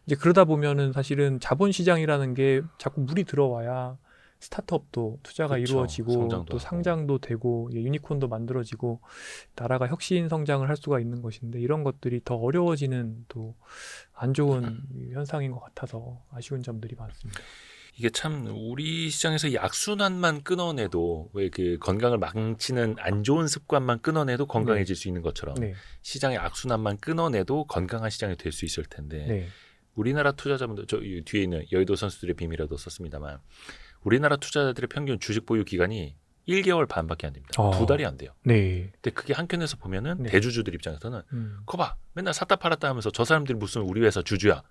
이제 그러다 보면은 사실은 자본시장이라는 게 자꾸 물이 들어와야 스타트업도 투자가 이루어지고 또 상장도 되고 유니콘도 만들어지고 나라가 혁신 성장을 할 수가 있는 것인데 이런 것들이 더 어려워지는 또 안 좋은 현상인 것 같아서 아쉬운 점들이 많습니다. 이게 참 우리 시장에서 악순환만 끊어내도 왜 그 건강을 망치는 안 좋은 습관만 끊어내도 건강해질 수 있는 것처럼 시장의 악순환만 끊어내도 건강한 시장이 될 수 있을 텐데 우리나라 투자자분들 저 뒤에 있는 여의도 선수들의 비밀에도 썼습니다만 우리나라 투자자들의 평균 주식 보유 기간이 1개월 반밖에 안 됩니다. 2달이 안 돼요. 근데 그게 한켠에서 보면은 대주주들 입장에서는 거봐 맨날 샀다 팔았다 하면서 저 사람들이 무슨 우리 회사 주주야.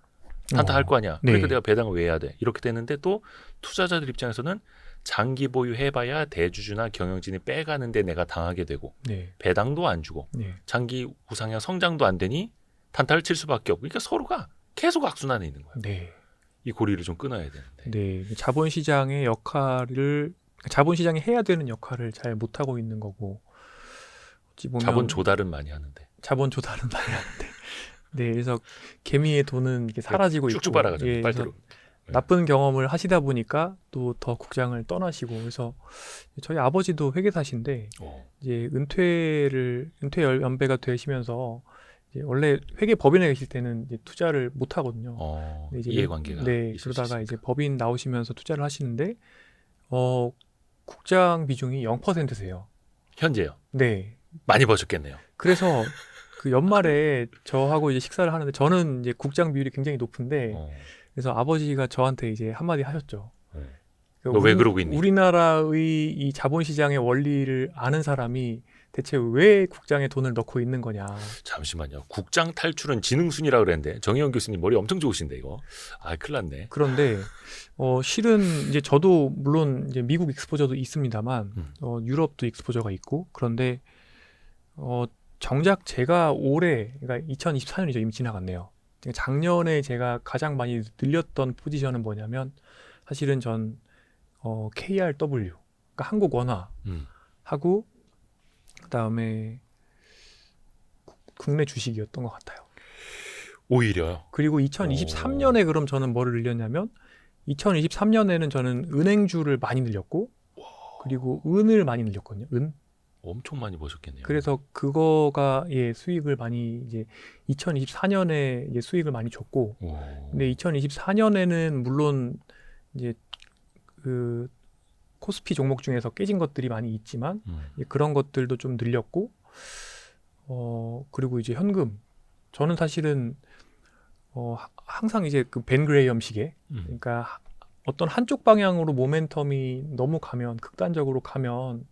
탄탄할 거 아니야. 그러니까 내가 배당을 왜 해야 돼. 이렇게 되는데 또 투자자들 입장에서는 장기 보유해봐야 대주주나 경영진이 빼가는데 내가 당하게 되고 배당도 안 주고 장기 우상향 성장도 안 되니 단타를 칠 수밖에 없고 그러니까 서로가 계속 악순환에 있는 거예요. 이 고리를 좀 끊어야 되는데. 자본시장의 역할을 자본시장이 해야 되는 역할을 잘 못하고 있는 거고 어찌 보면 자본 조달은 많이 하는데. 그래서 개미의 돈은 이렇게 사라지고 쭉쭉 있고 빨아가지고 빨대로. 나쁜 경험을 하시다 보니까 또 더 국장을 떠나시고 그래서 저희 아버지도 회계사신데 이제 은퇴 연배가 되시면서 이제 원래 회계 법인에 계실 때는 이제 투자를 못 하거든요. 이제 이해관계가 그러다가 이제 법인 나오시면서 투자를 하시는데 국장 비중이 0%세요. 현재요. 네. 많이 버셨겠네요. 그래서 그 연말에 저하고 이제 식사를 하는데 저는 이제 국장 비율이 굉장히 높은데 그래서 아버지가 저한테 이제 한마디 하셨죠. 너 왜 그러고 있니? 우리나라의 이 자본시장의 원리를 아는 사람이 대체 왜 국장에 돈을 넣고 있는 거냐. 잠시만요. 국장 탈출은 지능순이라 그랬는데 정의원 교수님 머리 엄청 좋으신데 이거. 큰일 났네. 그런데 실은 이제 저도 물론 이제 미국 익스포저도 있습니다만 유럽도 익스포저가 있고 그런데 정작 제가 올해 그러니까 2024년이죠. 이미 지나갔네요. 작년에 제가 가장 많이 늘렸던 포지션은 뭐냐면 사실은 전 KRW 그러니까 한국 원화 하고 그다음에 국내 주식이었던 것 같아요. 오히려요. 그리고 2023년에 그럼 저는 뭐를 늘렸냐면 2023년에는 저는 은행주를 많이 늘렸고 그리고 은을 많이 늘렸거든요. 은. 엄청 많이 버셨겠네요. 그래서 그거가 예, 수익을 많이 이제 2024년에 이제 수익을 많이 줬고, 근데 2024년에는 물론 이제 그 코스피 종목 중에서 깨진 것들이 많이 있지만 그런 것들도 좀 늘렸고, 그리고 이제 현금. 저는 사실은 항상 이제 그 벤 그레이엄 시계, 그러니까 어떤 한쪽 방향으로 모멘텀이 너무 가면, 극단적으로 가면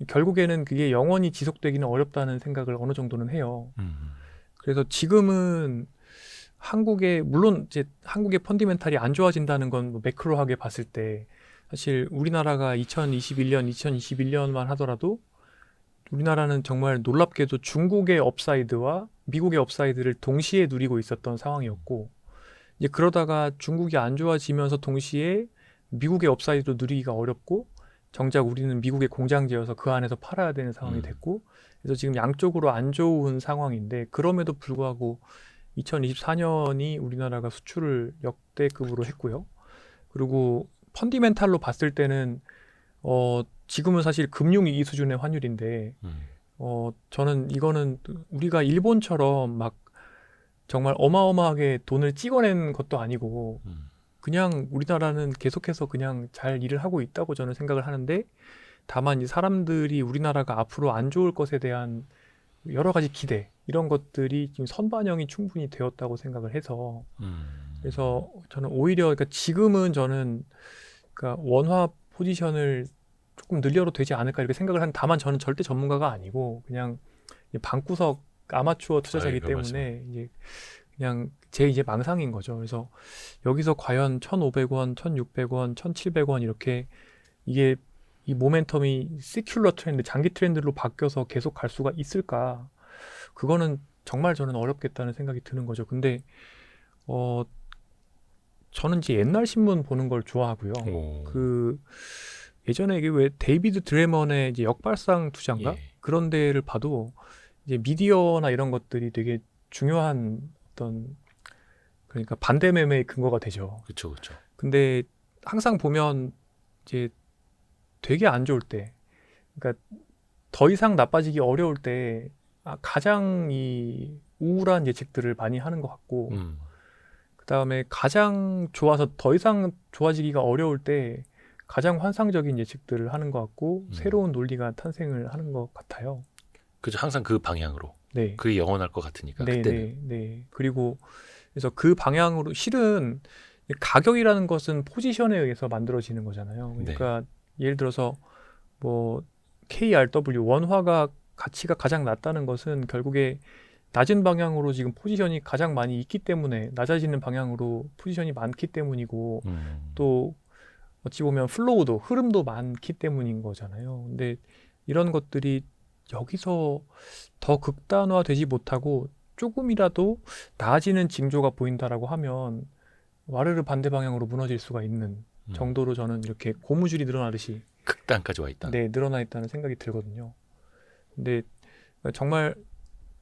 결국에는 그게 영원히 지속되기는 어렵다는 생각을 어느 정도는 해요. 그래서 지금은 물론 이제 한국의 펀디멘탈이 안 좋아진다는 건 뭐 매크로하게 봤을 때 사실 우리나라가 2021년만 하더라도 우리나라는 정말 놀랍게도 중국의 업사이드와 미국의 업사이드를 동시에 누리고 있었던 상황이었고, 이제 그러다가 중국이 안 좋아지면서 동시에 미국의 업사이드도 누리기가 어렵고, 정작 우리는 미국의 공장지어서 그 안에서 팔아야 되는 상황이 됐고, 그래서 지금 양쪽으로 안 좋은 상황인데, 그럼에도 불구하고 2024년이 우리나라가 수출을 역대급으로 했고요. 그리고 펀디멘탈로 봤을 때는 지금은 사실 금융위기 수준의 환율인데, 저는 이거는 우리가 일본처럼 막 정말 어마어마하게 돈을 찍어낸 것도 아니고, 그냥 우리나라는 계속해서 그냥 잘 일을 하고 있다고 저는 생각을 하는데, 다만 이 사람들이 우리나라가 앞으로 안 좋을 것에 대한 여러 가지 기대, 이런 것들이 지금 선반영이 충분히 되었다고 생각을 해서, 그래서 저는 오히려 그러니까 지금은 저는 그러니까 원화 포지션을 조금 늘려도 되지 않을까 이렇게 생각을 하는, 다만 저는 절대 전문가가 아니고 그냥 방구석 아마추어 투자자이기 때문에 이제 그냥 제 이제 망상인 거죠. 그래서 여기서 과연 1,500원, 1,600원, 1,700원 이렇게 이게 이 모멘텀이 시큘러 트렌드, 장기 트렌드로 바뀌어서 계속 갈 수가 있을까? 그거는 정말 저는 어렵겠다는 생각이 드는 거죠. 근데 저는 이제 옛날 신문 보는 걸 좋아하고요. 그 예전에 이게 왜 데이비드 드레먼의 이제 역발상 투자인가? 그런 데를 봐도 이제 미디어나 이런 것들이 되게 중요한 어떤, 그러니까 반대 매매의 근거가 되죠. 그렇죠, 그렇죠. 근데 항상 보면 이제 되게 안 좋을 때, 그러니까 더 이상 나빠지기 어려울 때 가장 이 우울한 예측들을 많이 하는 것 같고, 그 다음에 가장 좋아서 더 이상 좋아지기가 어려울 때 가장 환상적인 예측들을 하는 것 같고, 새로운 논리가 탄생을 하는 것 같아요. 그죠, 항상 그 방향으로. 네. 그게 영원할 것 같으니까. 네, 그때는. 네. 그리고 그래서 그 방향으로, 실은 가격이라는 것은 포지션에 의해서 만들어지는 거잖아요. 그러니까 예를 들어서 뭐 KRW 원화가 가치가 가장 낮다는 것은 결국에 낮은 방향으로 지금 포지션이 가장 많이 있기 때문에, 낮아지는 방향으로 포지션이 많기 때문이고, 또 어찌 보면 플로우도, 흐름도 많기 때문인 거잖아요. 근데 이런 것들이 여기서 더 극단화되지 못하고 조금이라도 나아지는 징조가 보인다라고 하면 와르르 반대 방향으로 무너질 수가 있는 정도로 저는 이렇게 고무줄이 늘어나듯이 극단까지 와 있다. 네, 늘어나 있다는 생각이 들거든요. 근데 정말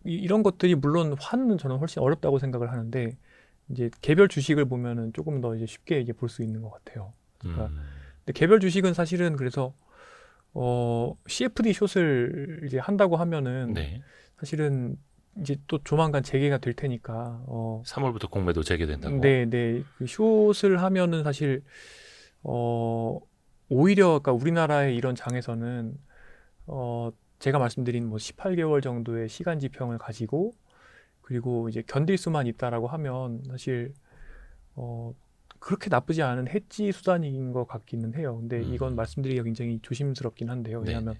이런 것들이 물론 환은 저는 훨씬 어렵다고 생각을 하는데, 이제 개별 주식을 보면은 조금 더 이제 쉽게 이제 볼 수 있는 것 같아요. 그러니까 근데 개별 주식은 사실은 그래서 CFD 숏을 이제 한다고 하면은 사실은 이제 또 조만간 재개가 될 테니까 3월부터 공매도 재개된다고. 네. 그 숏을 하면은 사실 오히려 그러니까 우리나라의 이런 장에서는 제가 말씀드린 뭐 18개월 정도의 시간 지평을 가지고, 그리고 이제 견딜 수만 있다라고 하면 사실 그렇게 나쁘지 않은 해지 수단인 것 같기는 해요. 근데 이건 말씀드리기가 굉장히 조심스럽긴 한데요. 왜냐하면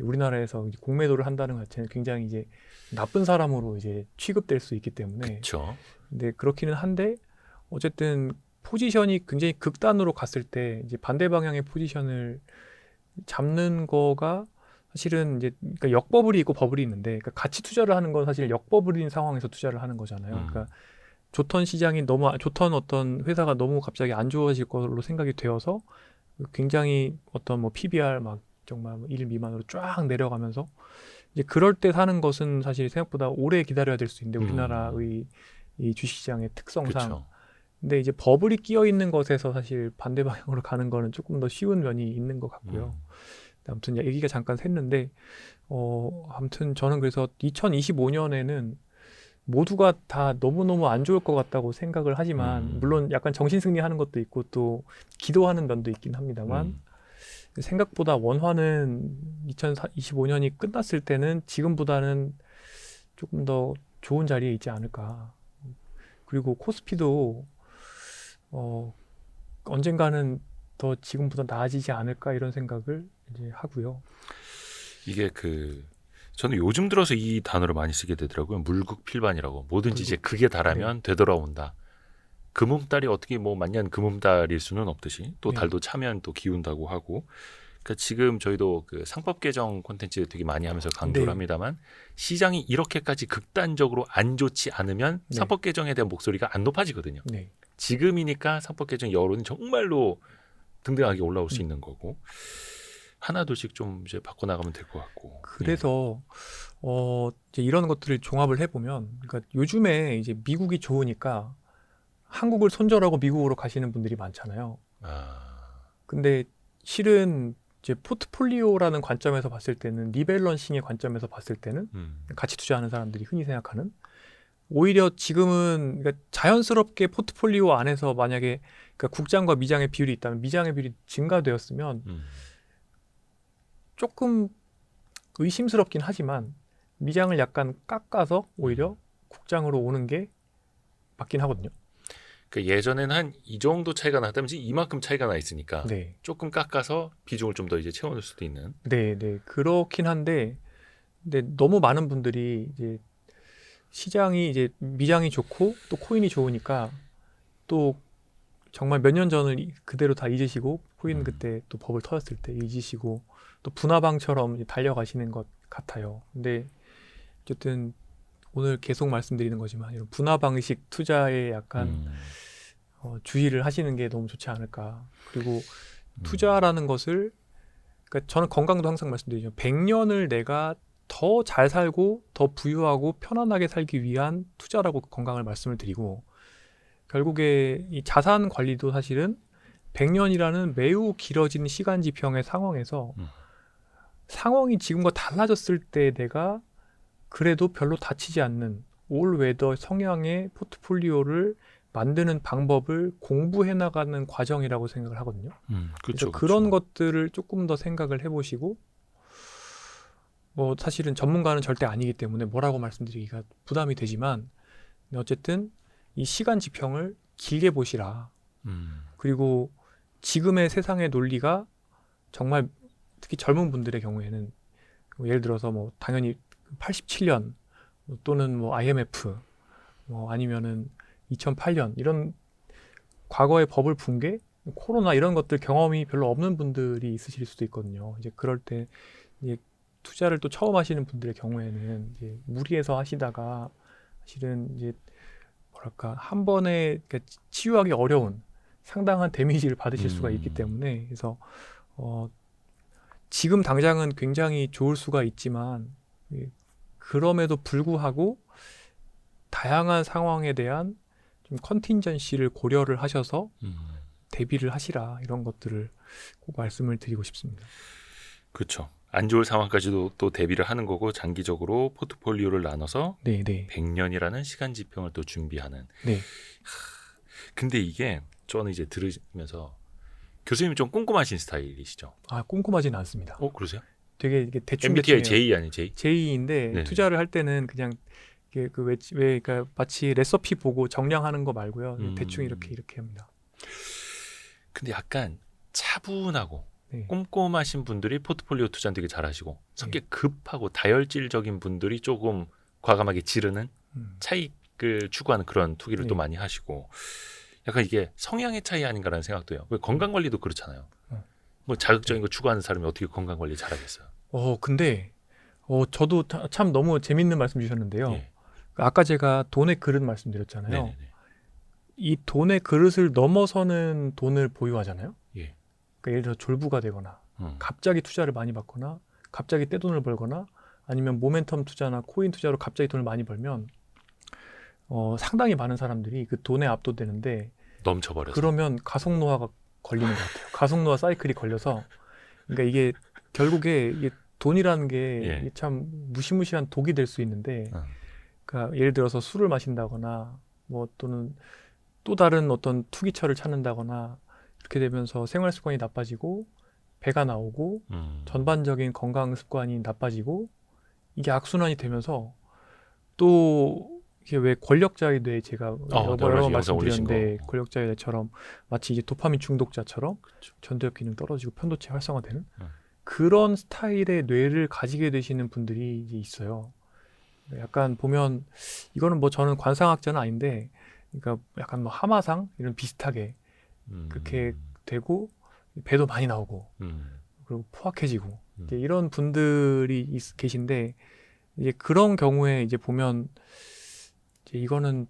우리나라에서 공매도를 한다는 것 자체는 굉장히 이제 나쁜 사람으로 이제 취급될 수 있기 때문에. 그렇죠. 근데 그렇기는 한데 어쨌든 포지션이 굉장히 극단으로 갔을 때 이제 반대 방향의 포지션을 잡는 거가 사실은 이제 그러니까 역버블이 있고 버블이 있는데, 그러니까 같이 투자를 하는 건 사실 역버블인 상황에서 투자를 하는 거잖아요. 그러니까 좋던 시장이 좋던 어떤 회사가 너무 갑자기 안 좋아질 걸로 생각이 되어서 굉장히 어떤 뭐 PBR 막 정말 1 미만으로 쫙 내려가면서 이제 그럴 때 사는 것은 사실 생각보다 오래 기다려야 될 수 있는데, 우리나라의 이 주식시장의 특성상. 그쵸. 근데 이제 버블이 끼어 있는 것에서 사실 반대 방향으로 가는 거는 조금 더 쉬운 면이 있는 것 같고요. 아무튼 얘기가 잠깐 샜는데 아무튼 저는 그래서 2025년에는 모두가 다 너무너무 안 좋을 것 같다고 생각을 하지만 물론 약간 정신승리하는 것도 있고 또 기도하는 면도 있긴 합니다만 생각보다 원화는 2025년이 끝났을 때는 지금보다는 조금 더 좋은 자리에 있지 않을까. 그리고 코스피도 언젠가는 더 지금보다 나아지지 않을까 이런 생각을 이제 하고요. 이게 저는 요즘 들어서 이 단어를 많이 쓰게 되더라고요. 물극필반이라고. 뭐든지 이제 극에 달하면 되돌아온다. 금음달이 어떻게 뭐 만년 금음달일 수는 없듯이 또 달도 차면 또 기운다고 하고. 그러니까 지금 저희도 상법 개정 콘텐츠 되게 많이 하면서 강조를 합니다만 시장이 이렇게까지 극단적으로 안 좋지 않으면 상법 개정에 대한 목소리가 안 높아지거든요. 지금이니까 상법 개정 여론이 정말로 등등하게 올라올 수 있는 거고. 하나둘씩 좀 이제 바꿔나가면 될 것 같고. 그래서 이제 이런 것들을 종합을 해보면, 그러니까 요즘에 이제 미국이 좋으니까 한국을 손절하고 미국으로 가시는 분들이 많잖아요. 근데 실은 이제 포트폴리오라는 관점에서 봤을 때는 리밸런싱의 관점에서 봤을 때는 가치 투자하는 사람들이 흔히 생각하는 오히려 지금은 그러니까 자연스럽게 포트폴리오 안에서 만약에 그러니까 국장과 미장의 비율이 있다면 미장의 비율이 증가되었으면 조금 의심스럽긴 하지만 미장을 약간 깎아서 오히려 국장으로 오는 게 맞긴 하거든요. 그러니까 예전에는 한 이 정도 차이가 났다면 지금 이만큼 차이가 나 있으니까 조금 깎아서 비중을 좀 더 이제 채워줄 수도 있는. 네, 그렇긴 한데, 근데 너무 많은 분들이 이제 시장이 이제 미장이 좋고 또 코인이 좋으니까 또 정말 몇 년 전을 그대로 다 잊으시고 코인 그때 또 버블 터졌을 때 잊으시고 또 분화방처럼 달려가시는 것 같아요. 근데 어쨌든 오늘 계속 말씀드리는 거지만 이런 분화방식 투자에 약간 주의를 하시는 게 너무 좋지 않을까. 그리고 투자라는 것을 그러니까 저는 건강도 항상 말씀드리죠. 100년을 내가 더 잘 살고 더 부유하고 편안하게 살기 위한 투자라고 건강을 말씀을 드리고 결국에 이 자산 관리도 사실은 100년이라는 매우 길어진 시간 지평의 상황에서 상황이 지금과 달라졌을 때 내가 그래도 별로 다치지 않는 올웨더 성향의 포트폴리오를 만드는 방법을 공부해 나가는 과정이라고 생각을 하거든요. 그래서 그런 것들을 조금 더 생각을 해보시고 뭐 사실은 전문가는 절대 아니기 때문에 뭐라고 말씀드리기가 부담이 되지만 어쨌든 이 시간 지평을 길게 보시라. 그리고 지금의 세상의 논리가 정말 특히 젊은 분들의 경우에는 예를 들어서 뭐 당연히 87년 또는 뭐 IMF 뭐 아니면은 2008년 이런 과거의 버블 붕괴, 코로나 이런 것들 경험이 별로 없는 분들이 있으실 수도 있거든요. 이제 그럴 때 이제 투자를 또 처음 하시는 분들의 경우에는 이제 무리해서 하시다가 사실은 이제 뭐랄까 한 번에 치유하기 어려운 상당한 데미지를 받으실 수가 있기 때문에 그래서 지금 당장은 굉장히 좋을 수가 있지만 그럼에도 불구하고 다양한 상황에 대한 좀 컨틴전시를 고려를 하셔서 대비를 하시라 이런 것들을 꼭 말씀을 드리고 싶습니다. 그렇죠. 안 좋을 상황까지도 또 대비를 하는 거고 장기적으로 포트폴리오를 나눠서 100년이라는 시간 지평을 또 준비하는. 근데 이게 저는 이제 들으면서 교수님이 좀 꼼꼼하신 스타일이시죠? 아, 꼼꼼하지는 않습니다. 그러세요? 되게 이게 대충 MBTI J 아니에요, J? J인데 투자를 할 때는 그냥 이게 그러니까 마치 레시피 보고 정량하는 거 말고요. 대충 이렇게 합니다. 근데 약간 차분하고 꼼꼼하신 분들이 포트폴리오 투자는 되게 잘하시고 성격 급하고 다혈질적인 분들이 조금 과감하게 지르는 차익을 추구하는 그런 투기를 또 많이 하시고 약간 이게 성향의 차이 아닌가라는 생각도 해요. 왜 건강관리도 그렇잖아요. 뭐 자극적인 거 추구하는 사람이 어떻게 건강관리 잘하겠어요? 근데 저도 참 너무 재밌는 말씀 주셨는데요. 아까 제가 돈의 그릇 말씀드렸잖아요. 이 돈의 그릇을 넘어서는 돈을 보유하잖아요. 그러니까 예를 들어 졸부가 되거나 갑자기 투자를 많이 받거나 갑자기 떼돈을 벌거나 아니면 모멘텀 투자나 코인 투자로 갑자기 돈을 많이 벌면 상당히 많은 사람들이 그 돈에 압도되는데 넘쳐버려서 그러면 가속노화가 걸리는 것 같아요. 가속노화 사이클이 걸려서 그러니까 이게 결국에 이게 돈이라는 게 예. 이게 참 무시무시한 독이 될 수 있는데, 그러니까 예를 들어서 술을 마신다거나 뭐 또는 또 다른 어떤 투기처를 찾는다거나 이렇게 되면서 생활 습관이 나빠지고 배가 나오고 전반적인 건강 습관이 나빠지고 이게 악순환이 되면서 또 이게 왜 권력자의 뇌 제가 여러 번 말씀드렸는데 권력자의 뇌처럼 마치 이제 도파민 중독자처럼 그렇죠. 전두엽 기능 떨어지고 편도체 활성화되는 그런 스타일의 뇌를 가지게 되시는 분들이 이제 있어요. 약간 보면 이거는 뭐 저는 관상학자는 아닌데, 그러니까 약간 뭐 하마상 이런 비슷하게 그렇게 되고 배도 많이 나오고 그리고 포악해지고 이제 이런 분들이 계신데, 이제 그런 경우에 이제 보면 이제 이거는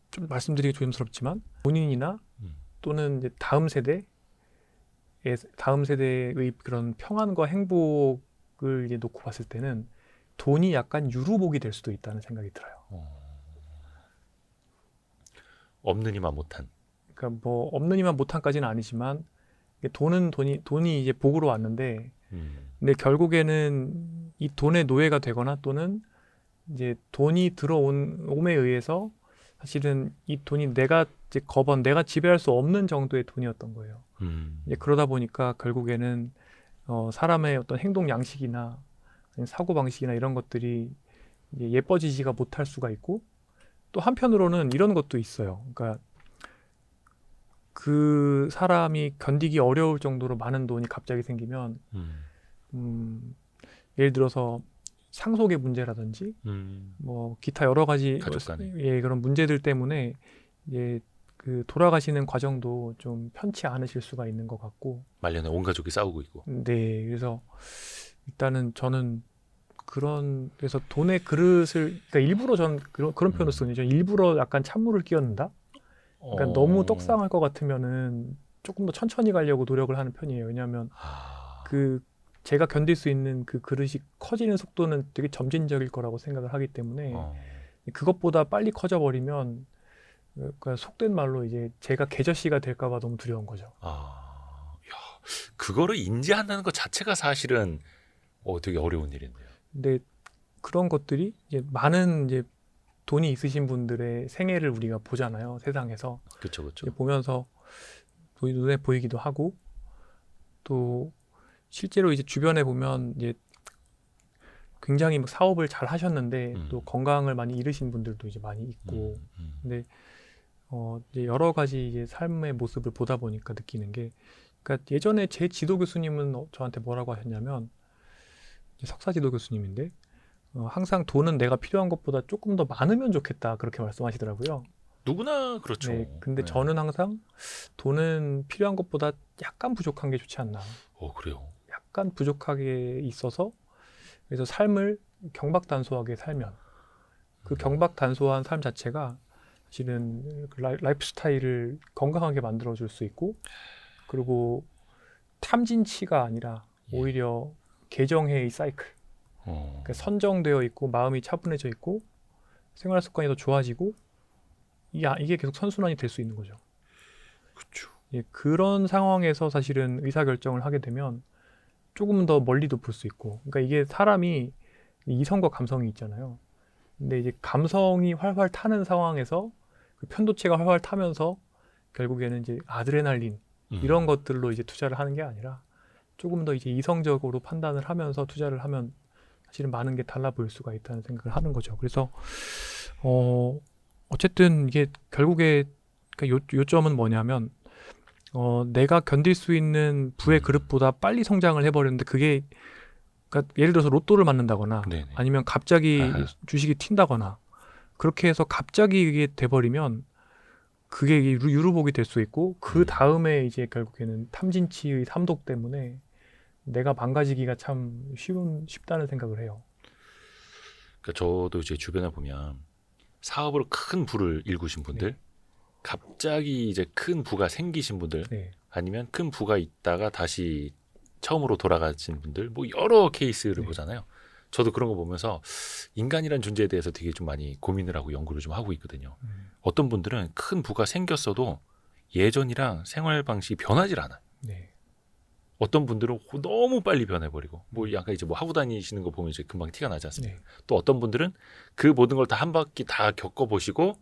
좀 말씀드리기 조심스럽지만 본인이나 또는 이제 다음 세대의 그런 평안과 행복을 이제 놓고 봤을 때는 돈이 약간 유루복이 될 수도 있다는 생각이 들어요. 없는 이만 못한. 그러니까 뭐 없는 이만 못한까지는 아니지만 돈이 이제 복으로 왔는데, 근데 결국에는 이 돈의 노예가 되거나 또는 이제 돈이 들어옴에 의해서 사실은 이 돈이 내가 지배할 수 없는 정도의 돈이었던 거예요. 이제 그러다 보니까 결국에는 사람의 어떤 행동 양식이나 사고 방식이나 이런 것들이 이제 예뻐지지가 못할 수가 있고, 또 한편으로는 이런 것도 있어요. 그러니까 그 사람이 견디기 어려울 정도로 많은 돈이 갑자기 생기면 예를 들어서 상속의 문제라든지 뭐 기타 여러 가지 그런 문제들 때문에 이제 그 돌아가시는 과정도 좀 편치 않으실 수가 있는 것 같고, 말년에 온 가족이 싸우고 있고. 네, 그래서 일단은 저는 그래서 돈의 그릇을, 그러니까 일부러 전 그런 표현을 쓰거든요. 일부러 약간 찬물을 끼얹는다. 그러니까 너무 떡상할 것 같으면은 조금 더 천천히 가려고 노력을 하는 편이에요. 왜냐하면 제가 견딜 수 있는 그 그릇이 커지는 속도는 되게 점진적일 거라고 생각을 하기 때문에 그것보다 빨리 커져버리면, 그러니까 속된 말로 이제 제가 개저씨가 될까봐 너무 두려운 거죠. 그거를 인지한다는 것 자체가 사실은 되게 어려운 일인데요. 근데 그런 것들이 이제 많은 이제 돈이 있으신 분들의 생애를 우리가 보잖아요, 세상에서. 그렇죠. 보면서 눈에 보이기도 하고, 또 실제로 이제 주변에 보면 이제 굉장히 사업을 잘 하셨는데 또 건강을 많이 잃으신 분들도 이제 많이 있고, 근데 이제 여러 가지 이제 삶의 모습을 보다 보니까 느끼는 게, 그러니까 예전에 제 지도 교수님은 저한테 뭐라고 하셨냐면, 석사 지도 교수님인데 항상 돈은 내가 필요한 것보다 조금 더 많으면 좋겠다, 그렇게 말씀하시더라고요. 누구나 그렇죠. 네, 근데 저는 항상 돈은 필요한 것보다 약간 부족한 게 좋지 않나. 그래요? 약간 부족하게 있어서, 그래서 삶을 경박단소하게 살면 그 경박단소한 삶 자체가 사실은 라이프 스타일을 건강하게 만들어줄 수 있고, 그리고 탐진치가 아니라 오히려 개정회의 사이클, 그러니까 선정되어 있고 마음이 차분해져 있고 생활 습관이 더 좋아지고 이게 계속 선순환이 될 수 있는 거죠. 그렇죠. 예, 그런 상황에서 사실은 의사결정을 하게 되면 조금 더 멀리도 볼 수 있고, 그러니까 이게 사람이 이성과 감성이 있잖아요. 근데 이제 감성이 활활 타는 상황에서 그 편도체가 활활 타면서 결국에는 이제 아드레날린 이런 것들로 이제 투자를 하는 게 아니라 조금 더 이제 이성적으로 판단을 하면서 투자를 하면 사실은 많은 게 달라 보일 수가 있다는 생각을 하는 거죠. 그래서 어쨌든 이게 결국에 그러니까 요점은 뭐냐면 내가 견딜 수 있는 부의 그릇보다 빨리 성장을 해버렸는데, 그게 그러니까 예를 들어서 로또를 맞는다거나 네네. 아니면 갑자기 주식이 튄다거나 그렇게 해서 갑자기 이게 돼버리면 그게 유루복이 될 수 있고, 그 다음에 이제 결국에는 탐진치의 삼독 때문에 내가 망가지기가 참 쉽다는 생각을 해요. 그러니까 저도 이제 주변에 보면 사업으로 큰 부를 일구신 분들, 네. 갑자기 이제 큰 부가 생기신 분들, 네. 아니면 큰 부가 있다가 다시 처음으로 돌아가신 분들, 뭐 여러 케이스를 네. 보잖아요. 저도 그런 거 보면서 인간이란 존재에 대해서 되게 좀 많이 고민을 하고 연구를 좀 하고 있거든요. 어떤 분들은 큰 부가 생겼어도 예전이랑 생활 방식이 변하질 않아요. 네. 어떤 분들은 너무 빨리 변해버리고 뭐 약간 이제 뭐 하고 다니시는 거 보면 이제 금방 티가 나지 않습니까? 네. 또 어떤 분들은 그 모든 걸 다 한 바퀴 다 겪어보시고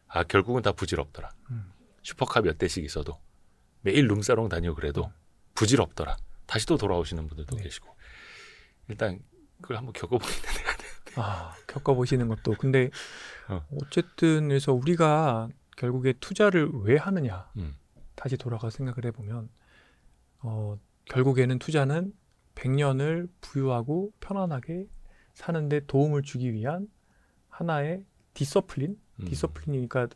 아 결국은 다 부질없더라. 슈퍼카 몇 대씩 있어도 매일 룸사롱 다니고 그래도 부질없더라. 다시 또 돌아오시는 분들도 네. 계시고 일단 그걸 한번 겪어보기는 해야 돼. 겪어보시는 것도. 근데 어쨌든 그래서 우리가 결국에 투자를 왜 하느냐. 다시 돌아가 생각을 해보면 결국에는 투자는 100년을 부유하고 편안하게 사는데 도움을 주기 위한 하나의 디서플린? 디서플린이니까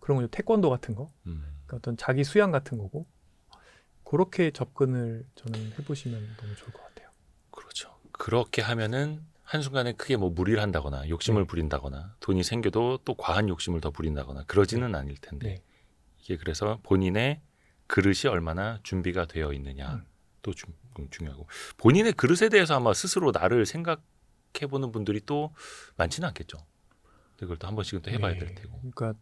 그런 거죠. 태권도 같은 거. 그러니까 어떤 자기 수양 같은 거고. 그렇게 접근을 저는 해보시면 너무 좋을 것 같아요. 그렇죠. 그렇게 하면은 한순간에 크게 뭐 무리를 한다거나 욕심을 부린다거나 돈이 생겨도 또 과한 욕심을 더 부린다거나 그러지는 않을 텐데 이게 그래서 본인의 그릇이 얼마나 준비가 되어 있느냐 또 중요하고 본인의 그릇에 대해서 아마 스스로 나를 생각해보는 분들이 또 많지는 않겠죠. 그걸 또 한 번씩은 또 해봐야 될 테고. 그러니까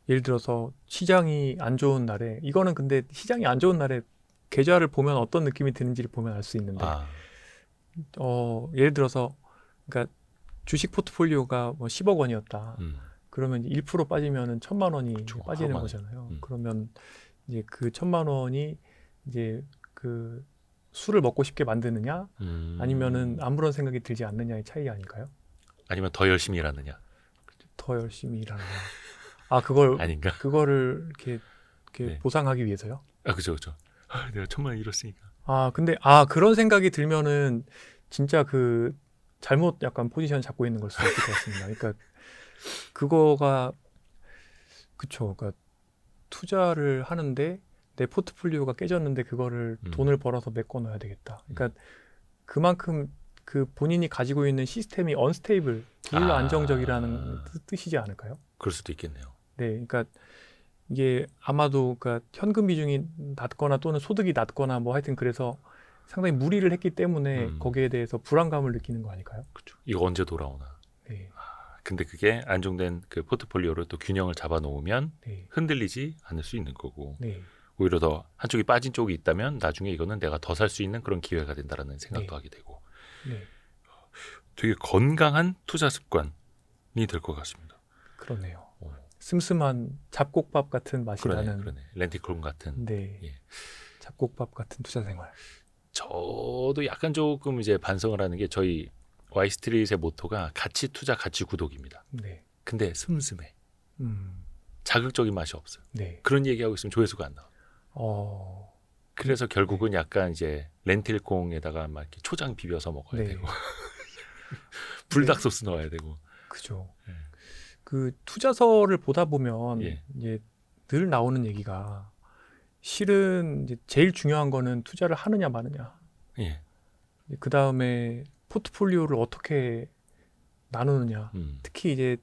예를 들어서 시장이 안 좋은 날에 이거는 근데 시장이 안 좋은 날에 계좌를 보면 어떤 느낌이 드는지를 보면 알 수 있는데 예를 들어서 그러니까 주식 포트폴리오가 뭐 10억 원이었다. 그러면 1% 빠지면은 1,000만 원이 빠지는 거잖아요. 그러면 이제 그 1,000만 원이 이제 그 술을 먹고 싶게 만드느냐, 아니면은 아무런 생각이 들지 않느냐의 차이 아닐까요? 아니면 더 열심히 일하느냐? 더 열심히 일하느냐? 그걸 아닌가? 그거를 이렇게 보상하기 위해서요? 그죠. 내가 1,000만 원 잃었으니까. 근데 그런 생각이 들면은 진짜 그 잘못 약간 포지션 잡고 있는 걸 수도 있을 것 같습니다. 그러니까 그거가 그쵸. 그러니까 투자를 하는데 내 포트폴리오가 깨졌는데 그거를 돈을 벌어서 메꿔 넣어야 되겠다. 그러니까 그만큼 그 본인이 가지고 있는 시스템이 언스테이블, 불안정적이라는 뜻이지 않을까요? 그럴 수도 있겠네요. 네, 그러니까 이게 아마도 그러니까 현금 비중이 낮거나 또는 소득이 낮거나 뭐 하여튼 그래서 상당히 무리를 했기 때문에 거기에 대해서 불안감을 느끼는 거 아닐까요? 그렇죠. 이거 언제 돌아오나. 네. 근데 그게 안정된 그 포트폴리오로 또 균형을 잡아 놓으면 네. 흔들리지 않을 수 있는 거고 네. 오히려 더 한쪽이 빠진 쪽이 있다면 나중에 이거는 내가 더 살 수 있는 그런 기회가 된다라는 생각도 하게 되고 되게 건강한 투자 습관이 될 것 같습니다. 그러네요. 슴슴한 잡곡밥 같은 맛이 나는. 그러네. 렌티크론 같은. 잡곡밥 같은 투자 생활. 저도 약간 조금 이제 반성을 하는 게 저희 Y스트릿의 모토가 가치 투자, 가치 구독입니다. 근데 슴슴해. 자극적인 맛이 없어요. 그런 얘기하고 있으면 조회수가 안 나와. 그래서 결국은 약간 이제 렌틸콩에다가 막 이렇게 초장 비벼서 먹어야 되고 불닭 소스 넣어야 되고. 그죠. 그 투자서를 보다 보면 이제 늘 나오는 얘기가 실은 이제 제일 중요한 거는 투자를 하느냐 마느냐. 그 다음에 포트폴리오를 어떻게 나누느냐. 특히 이제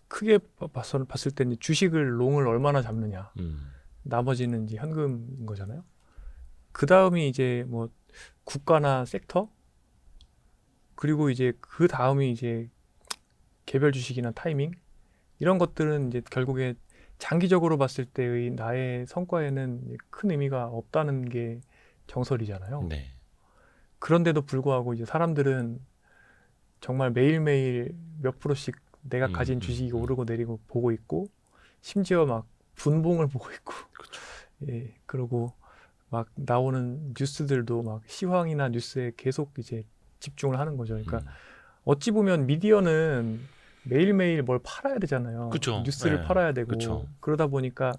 크게 봤을 때 주식을 롱을 얼마나 잡느냐. 나머지는 이제 현금인 거잖아요. 그 다음이 이제 뭐 국가나 섹터, 그리고 이제 그 다음이 이제 개별 주식이나 타이밍, 이런 것들은 이제 결국에 장기적으로 봤을 때의 나의 성과에는 큰 의미가 없다는 게 정설이잖아요. 그런데도 불구하고 이제 사람들은 정말 매일매일 몇 프로씩 내가 가진 주식이 오르고 내리고 보고 있고, 심지어 막 분봉을 보고 있고, 그리고 막 나오는 뉴스들도 막 시황이나 뉴스에 계속 이제 집중을 하는 거죠. 그러니까 어찌 보면 미디어는 매일매일 뭘 팔아야 되잖아요. 뉴스를 팔아야 되고. 그러다 보니까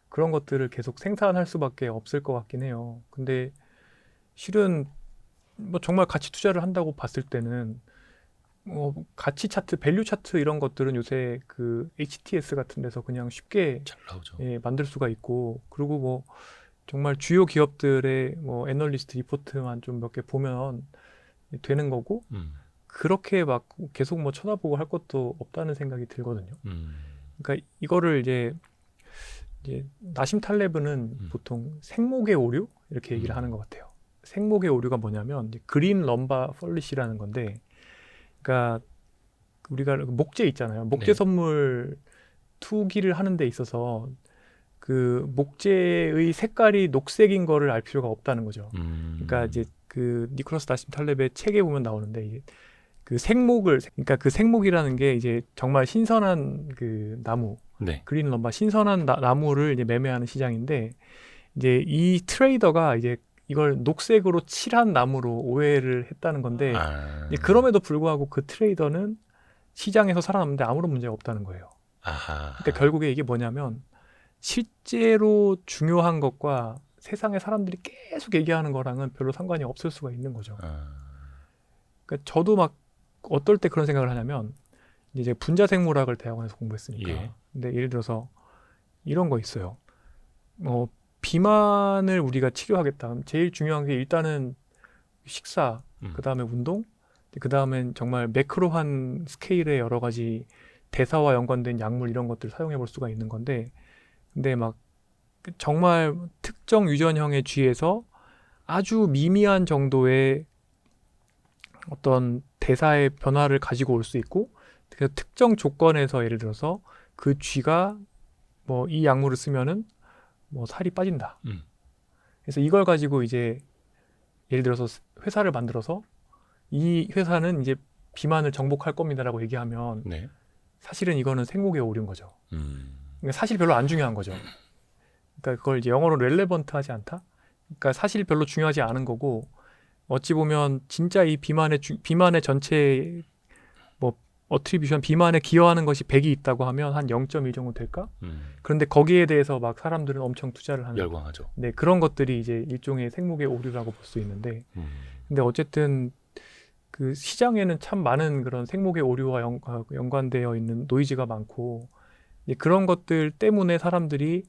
그런 것들을 계속 생산할 수밖에 없을 것 같긴 해요. 근데 실은 뭐 정말 가치 투자를 한다고 봤을 때는 가치 차트, 밸류 차트 이런 것들은 요새 그 HTS 같은 데서 그냥 쉽게 잘 나오죠. 만들 수가 있고, 그리고 뭐 정말 주요 기업들의 뭐 애널리스트 리포트만 좀 몇 개 보면 되는 거고, 그렇게 막 계속 뭐 쳐다보고 할 것도 없다는 생각이 들거든요. 그러니까 이거를 이제 나심 탈레브는 보통 생목의 오류 이렇게 얘기를 하는 것 같아요. 생목의 오류가 뭐냐면 이제 그린 럼바 펄리시라는 건데, 그러니까 우리가 목재 있잖아요. 목재 선물 투기를 하는 데 있어서 그 목재의 색깔이 녹색인 거를 알 필요가 없다는 거죠. 그러니까 이제 그 니콜라스 나심 탈렙의 책에 보면 나오는데 이제 그 생목을 그러니까 그 생목이라는 게 이제 정말 신선한 그 나무, 네. 그린 럼바 신선한 나무를 이제 매매하는 시장인데 이제 이 트레이더가 이제 이걸 녹색으로 칠한 나무로 오해를 했다는 건데 이제 그럼에도 불구하고 그 트레이더는 시장에서 살아남는데 아무런 문제가 없다는 거예요. 아하. 그러니까 결국에 이게 뭐냐면 실제로 중요한 것과 세상의 사람들이 계속 얘기하는 거랑은 별로 상관이 없을 수가 있는 거죠. 그러니까 저도 막 어떨 때 그런 생각을 하냐면 이제 분자생물학을 대학원에서 공부했으니까. 예. 근데 예를 들어서 이런 거 있어요. 비만을 우리가 치료하겠다. 그럼 제일 중요한 게 일단은 식사, 그 다음에 운동, 그 다음엔 정말 매크로한 스케일의 여러 가지 대사와 연관된 약물 이런 것들을 사용해 볼 수가 있는 건데, 근데 막 정말 특정 유전형의 쥐에서 아주 미미한 정도의 어떤 대사의 변화를 가지고 올 수 있고, 그래서 특정 조건에서 예를 들어서 그 쥐가 뭐 이 약물을 쓰면은 뭐 살이 빠진다. 그래서 이걸 가지고 이제 예를 들어서 회사를 만들어서 이 회사는 이제 비만을 정복할 겁니다라고 얘기하면 네. 사실은 이거는 생목의 오류인 거죠. 그러니까 사실 별로 안 중요한 거죠. 그러니까 그걸 이제 영어로 렐레번트하지 않다. 그러니까 사실 별로 중요하지 않은 거고 어찌 보면 진짜 이 비만의 전체 뭐 어트리뷰션 비만에 기여하는 것이 100이 있다고 하면 한 0.1 정도 될까? 그런데 거기에 대해서 막 사람들은 엄청 투자를 하는 열광하죠. 네, 그런 것들이 이제 일종의 생목의 오류라고 볼 수 있는데 근데 어쨌든 그 시장에는 참 많은 그런 생목의 오류와 연관되어 있는 노이즈가 많고 이제 그런 것들 때문에 사람들이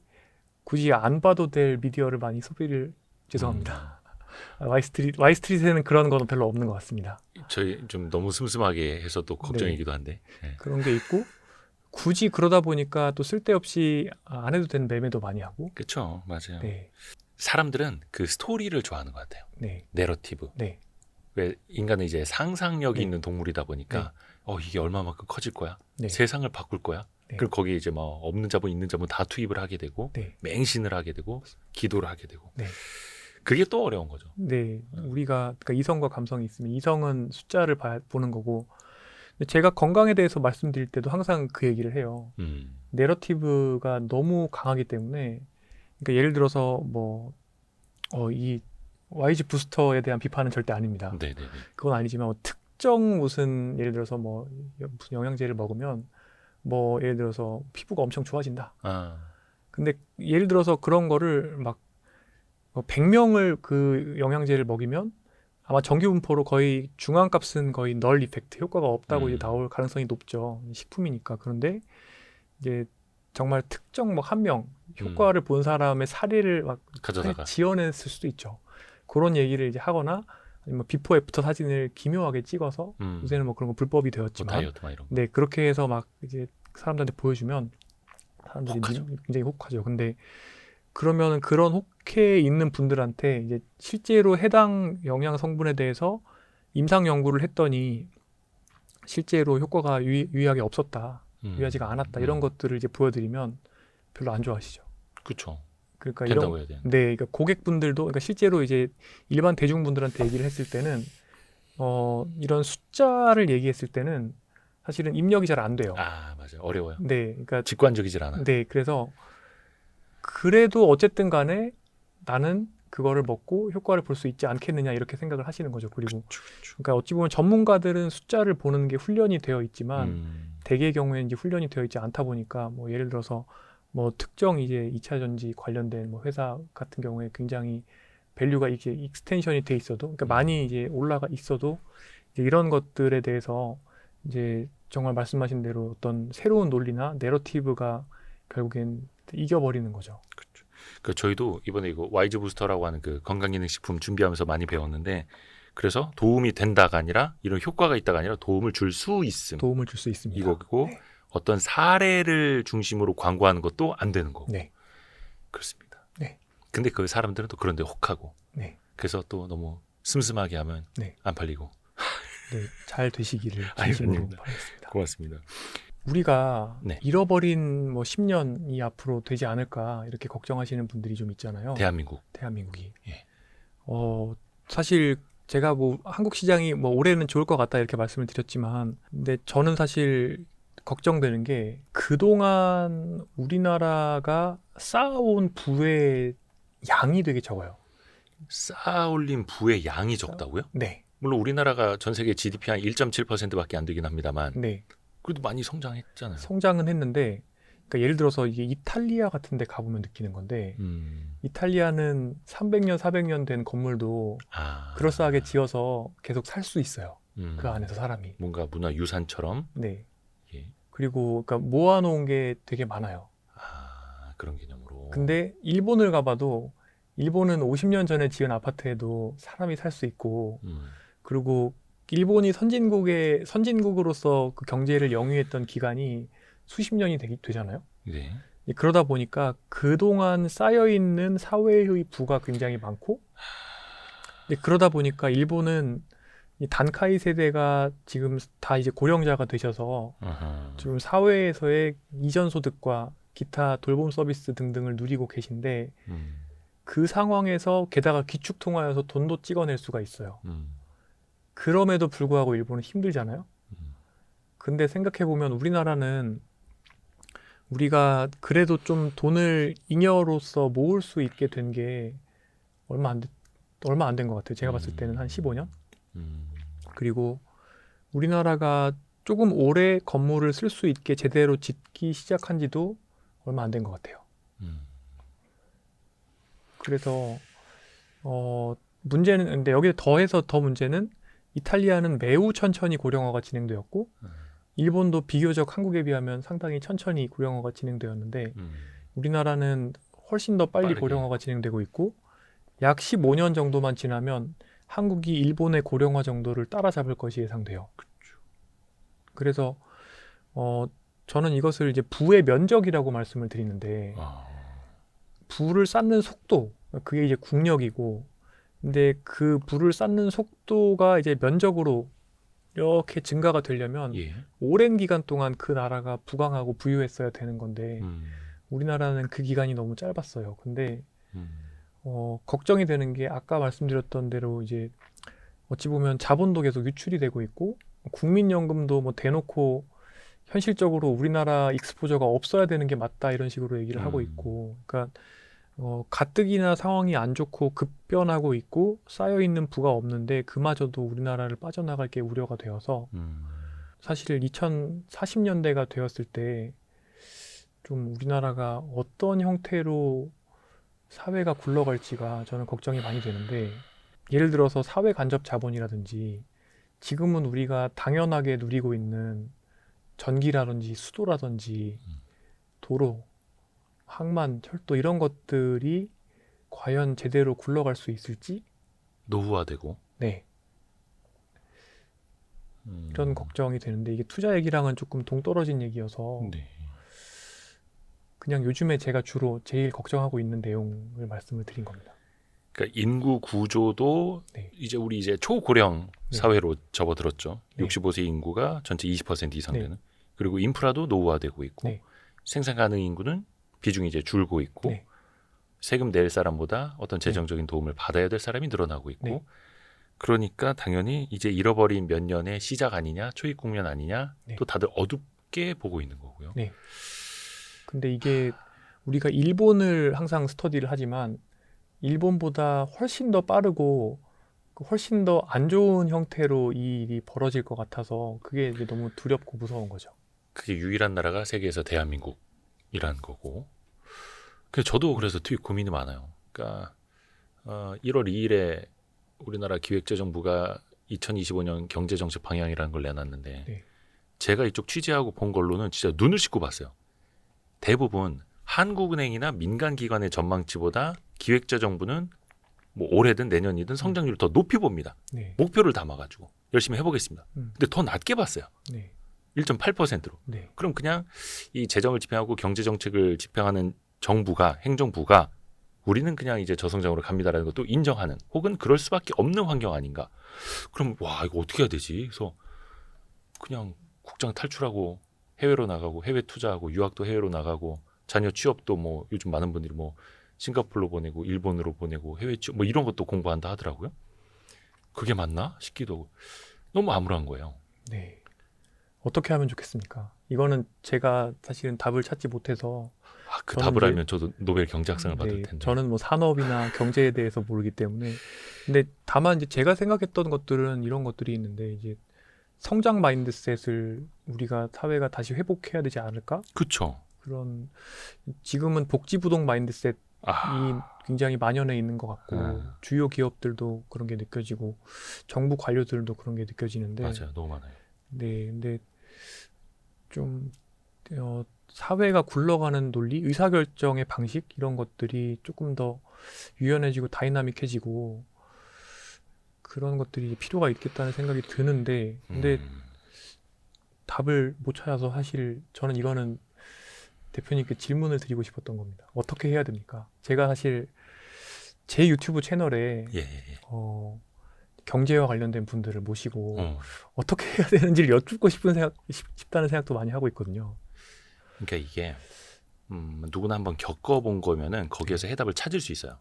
굳이 안 봐도 될 미디어를 많이 소비를 죄송합니다. 와이스트릿에는 그런 거는 별로 없는 것 같습니다. 저희 좀 너무 슴슴하게 해서 또 걱정이기도 한데. 네. 그런 게 있고 굳이 그러다 보니까 또 쓸데없이 안 해도 되는 매매도 많이 하고. 그렇죠, 맞아요. 네. 사람들은 그 스토리를 좋아하는 것 같아요. 네. 내러티브. 네. 왜 인간은 이제 상상력이 네. 있는 동물이다 보니까 이게 얼마만큼 커질 거야, 네. 세상을 바꿀 거야. 네. 그럼 거기에 이제 뭐 없는 자본 있는 자본 다 투입을 하게 되고 네. 맹신을 하게 되고 기도를 하게 되고. 네. 그게 또 어려운 거죠. 네, 우리가 그러니까 이성과 감성이 있으면 이성은 숫자를 보는 거고, 근데 제가 건강에 대해서 말씀드릴 때도 항상 그 얘기를 해요. 내러티브가 너무 강하기 때문에, 그러니까 예를 들어서 뭐 이 YG 부스터에 대한 비판은 절대 아닙니다. 네네네. 그건 아니지만 특정 무슨 예를 들어서 뭐 무슨 영양제를 먹으면 뭐 예를 들어서 피부가 엄청 좋아진다. 근데 예를 들어서 그런 거를 막 100명을 그 영양제를 먹이면 아마 정규분포로 거의 중앙값은 거의 널 이펙트 효과가 없다고 이제 나올 가능성이 높죠. 식품이니까. 그런데 이제 정말 특정 뭐 한 명 효과를 본 사람의 사례를 막 가져다가 지어냈을 수도 있죠. 그런 얘기를 이제 하거나 아니면 비포 애프터 사진을 기묘하게 찍어서 요새는 뭐 그런 거 불법이 되었지만 다이어트 막 이런 거. 네, 그렇게 해서 막 이제 사람들한테 보여주면 사람들이 혹하죠. 굉장히 혹하죠. 근데 그러면 그런 혹해 있는 분들한테 이제 실제로 해당 영양 성분에 대해서 임상 연구를 했더니 실제로 효과가 유의하게 없었다, 유의하지가 않았다 이런 것들을 이제 보여드리면 별로 안 좋아하시죠. 그렇죠. 그러니까 된다고 해야 되는데. 네, 그러니까 고객분들도 그러니까 실제로 이제 일반 대중분들한테 얘기를 했을 때는 이런 숫자를 얘기했을 때는 사실은 입력이 잘 안 돼요. 맞아요. 어려워요. 네, 그러니까 직관적이질 않아. 네, 그래서 그래도 어쨌든 간에 나는 그거를 먹고 효과를 볼 수 있지 않겠느냐 이렇게 생각을 하시는 거죠. 그리고 그러니까 어찌 보면 전문가들은 숫자를 보는 게 훈련이 되어 있지만 대개의 경우에는 이제 훈련이 되어 있지 않다 보니까 뭐 예를 들어서 뭐 특정 이제 2차 전지 관련된 뭐 회사 같은 경우에 굉장히 밸류가 이제 익스텐션이 돼 있어도 그러니까 많이 이제 올라가 있어도 이제 이런 것들에 대해서 이제 정말 말씀하신 대로 어떤 새로운 논리나 내러티브가 결국엔 이겨버리는 거죠. 그렇죠. 그 저희도 이번에 이거 와이즈 부스터라고 하는 그 건강기능식품 준비하면서 많이 배웠는데, 그래서 도움이 된다가 아니라 이런 효과가 있다가 아니라 도움을 줄 수 있음. 도움을 줄 수 있습니다. 이거고 네. 어떤 사례를 중심으로 광고하는 것도 안 되는 거고. 네. 그렇습니다. 네. 근데 그 사람들은 또 그런데 혹하고. 네. 그래서 또 너무 슴슴하게 하면 네. 안 팔리고. 네, 잘 되시기를 진심으로 바라겠습니다. 고맙습니다. 우리가 네. 잃어버린 뭐 10년이 앞으로 되지 않을까 이렇게 걱정하시는 분들이 좀 있잖아요. 대한민국이. 예. 사실 제가 뭐 한국 시장이 뭐 올해는 좋을 것 같다 이렇게 말씀을 드렸지만, 근데 저는 사실 걱정되는 게 그동안 우리나라가 쌓아온 부의 양이 되게 적어요. 쌓아올린 부의 양이 적다고요? 네. 물론 우리나라가 전 세계 GDP 한 1.7%밖에 안 되긴 합니다만 네. 그래도 많이 성장했잖아요. 성장은 했는데, 그러니까 예를 들어서 이게 이탈리아 같은 데 가보면 느끼는 건데, 이탈리아는 300년, 400년 된 건물도 그럴싸하게 지어서 계속 살 수 있어요. 그 안에서 사람이. 뭔가 문화유산처럼. 네. 예. 그리고 그러니까 모아놓은 게 되게 많아요. 그런 개념으로. 근데 일본을 가봐도 일본은 50년 전에 지은 아파트에도 사람이 살 수 있고, 그리고 일본이 선진국으로서 그 경제를 영위했던 기간이 수십 년이 되잖아요. 네. 그러다 보니까 그동안 쌓여있는 사회의 부가 굉장히 많고, 그러다 보니까 일본은 이 단카이 세대가 지금 다 이제 고령자가 되셔서 지금 사회에서의 이전 소득과 기타 돌봄 서비스 등등을 누리고 계신데, 그 상황에서 게다가 기축통화여서 돈도 찍어낼 수가 있어요. 그럼에도 불구하고 일본은 힘들잖아요. 근데 생각해보면 우리나라는 우리가 그래도 좀 돈을 잉여로서 모을 수 있게 된 게 얼마 안 된 것 같아요. 제가 봤을 때는 한 15년? 그리고 우리나라가 조금 오래 건물을 쓸 수 있게 제대로 짓기 시작한 지도 얼마 안 된 것 같아요. 그래서 문제는, 근데 여기에 더해서 더 문제는 이탈리아는 매우 천천히 고령화가 진행되었고, 일본도 비교적 한국에 비하면 상당히 천천히 고령화가 진행되었는데, 우리나라는 훨씬 더 빨리 빠르게. 고령화가 진행되고 있고, 약 15년 정도만 지나면 한국이 일본의 고령화 정도를 따라잡을 것이 예상돼요. 그렇죠. 그래서 저는 이것을 이제 부의 면적이라고 말씀을 드리는데, 부를 쌓는 속도, 그게 이제 국력이고, 근데 그 부를 쌓는 속도가 이제 면적으로 이렇게 증가가 되려면 오랜 기간 동안 그 나라가 부강하고 부유했어야 되는 건데, 우리나라는 그 기간이 너무 짧았어요. 근데 걱정이 되는 게 아까 말씀드렸던 대로 이제 어찌 보면 자본도 계속 유출이 되고 있고, 국민연금도 뭐 대놓고 현실적으로 우리나라 익스포저가 없어야 되는 게 맞다 이런 식으로 얘기를 하고 있고, 그러니까 가뜩이나 상황이 안 좋고 급변하고 있고 쌓여있는 부가 없는데 그마저도 우리나라를 빠져나갈 게 우려가 되어서 사실 2040년대가 되었을 때 좀 우리나라가 어떤 형태로 사회가 굴러갈지가 저는 걱정이 많이 되는데, 예를 들어서 사회 간접 자본이라든지 지금은 우리가 당연하게 누리고 있는 전기라든지 수도라든지 도로, 항만, 철도 이런 것들이 과연 제대로 굴러갈 수 있을지? 노후화되고. 네. 이런 걱정이 되는데, 이게 투자 얘기랑은 조금 동떨어진 얘기여서 네. 그냥 요즘에 제가 주로 제일 걱정하고 있는 내용을 말씀을 드린 겁니다. 그러니까 인구 구조도 이제 초고령 사회로 접어들었죠. 65세 인구가 전체 20% 이상 되는. 그리고 인프라도 노후화되고 있고, 생산 가능 인구는 비중이 이제 줄고 있고, 세금 낼 사람보다 어떤 재정적인 도움을 받아야 될 사람이 늘어나고 있고, 그러니까 당연히 이제 잃어버린 몇 년의 시작 아니냐, 초입 국면 아니냐, 또 다들 어둡게 보고 있는 거고요. 근데 이게 우리가 일본을 항상 스터디를 하지만 일본보다 훨씬 더 빠르고 훨씬 더 안 좋은 형태로 이 일이 벌어질 것 같아서 그게 이제 너무 두렵고 무서운 거죠. 그게 유일한 나라가 세계에서 대한민국이라는 거고. 그래서 저도 그래서 되게 고민이 많아요. 그러니까 1월 2일에 우리나라 기획재정부가 2025년 경제정책 방향이라는 걸 내놨는데, 제가 이쪽 취재하고 본 걸로는 진짜 눈을 씻고 봤어요. 대부분 한국은행이나 민간기관의 전망치보다 기획재정부는 뭐 올해든 내년이든 성장률을 더 높이 봅니다. 목표를 담아가지고 열심히 해보겠습니다. 근데 더 낮게 봤어요. 1.8%로. 그럼 그냥 이 재정을 집행하고 경제정책을 집행하는 정부가, 행정부가 우리는 그냥 이제 저성장으로 갑니다라는 것도 인정하는, 혹은 그럴 수밖에 없는 환경 아닌가. 그럼 와, 이거 어떻게 해야 되지? 그래서 그냥 국장 탈출하고 해외로 나가고 해외 투자하고 유학도 해외로 나가고 자녀 취업도 뭐 요즘 많은 분들이 뭐 싱가포르로 보내고 일본으로 보내고 해외 취업 뭐 이런 것도 공부한다 하더라고요. 그게 맞나 싶기도 하고 너무 암울한 거예요. 네. 어떻게 하면 좋겠습니까? 이거는 제가 사실은 답을 찾지 못해서 그 저는 답을 이제- 알면 저도 노벨 경제학상을 받을 텐데. 저는 뭐 산업이나 경제에 대해서 모르기 때문에 근데 다만 이제 제가 생각했던 것들은 이런 것들이 있는데 이제 성장 마인드셋을 우리가 사회가 다시 회복해야 되지 않을까? 그렇죠. 그런 지금은 복지부동 마인드셋이 굉장히 만연해 있는 것 같고 주요 기업들도 그런 게 느껴지고 정부 관료들도 그런 게 느껴지는데 맞아요. 너무 많아요. 네, 근데 좀 사회가 굴러가는 논리, 의사결정의 방식 이런 것들이 조금 더 유연해지고 다이나믹해지고 그런 것들이 필요가 있겠다는 생각이 드는데 근데 답을 못 찾아서 사실 저는 이거는 대표님께 질문을 드리고 싶었던 겁니다. 어떻게 해야 됩니까? 제가 사실 제 유튜브 채널에 경제와 관련된 분들을 모시고 어떻게 해야 되는지를 여쭙고 싶다는 생각도 많이 하고 있거든요. 그러니까 이게 누구나 한번 겪어본 거면은 거기에서 해답을 찾을 수 있어요.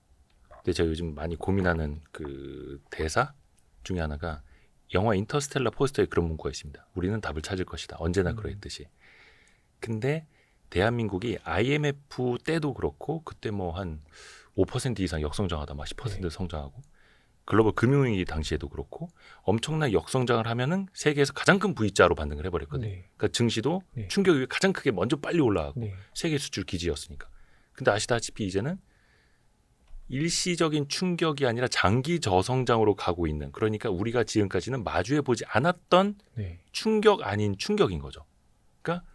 근데 제가 요즘 많이 고민하는 그 대사 중에 하나가 영화 인터스텔라 포스터에 그런 문구가 있습니다. 우리는 답을 찾을 것이다. 언제나 그랬듯이. 근데 대한민국이 IMF 때도 그렇고 그때 뭐 한 5% 이상 역성장하다 막 10% 성장하고 글로벌 금융위기 당시에도 그렇고 엄청난 역성장을 하면은 세계에서 가장 큰 V자로 반등을 해버렸거든요. 그러니까 증시도 충격이 가장 크게 먼저 빨리 올라가고 세계 수출 기지였으니까. 근데 아시다시피 이제는 일시적인 충격이 아니라 장기 저성장으로 가고 있는 그러니까 우리가 지금까지는 마주해보지 않았던 충격 아닌 충격인 거죠. 그러니까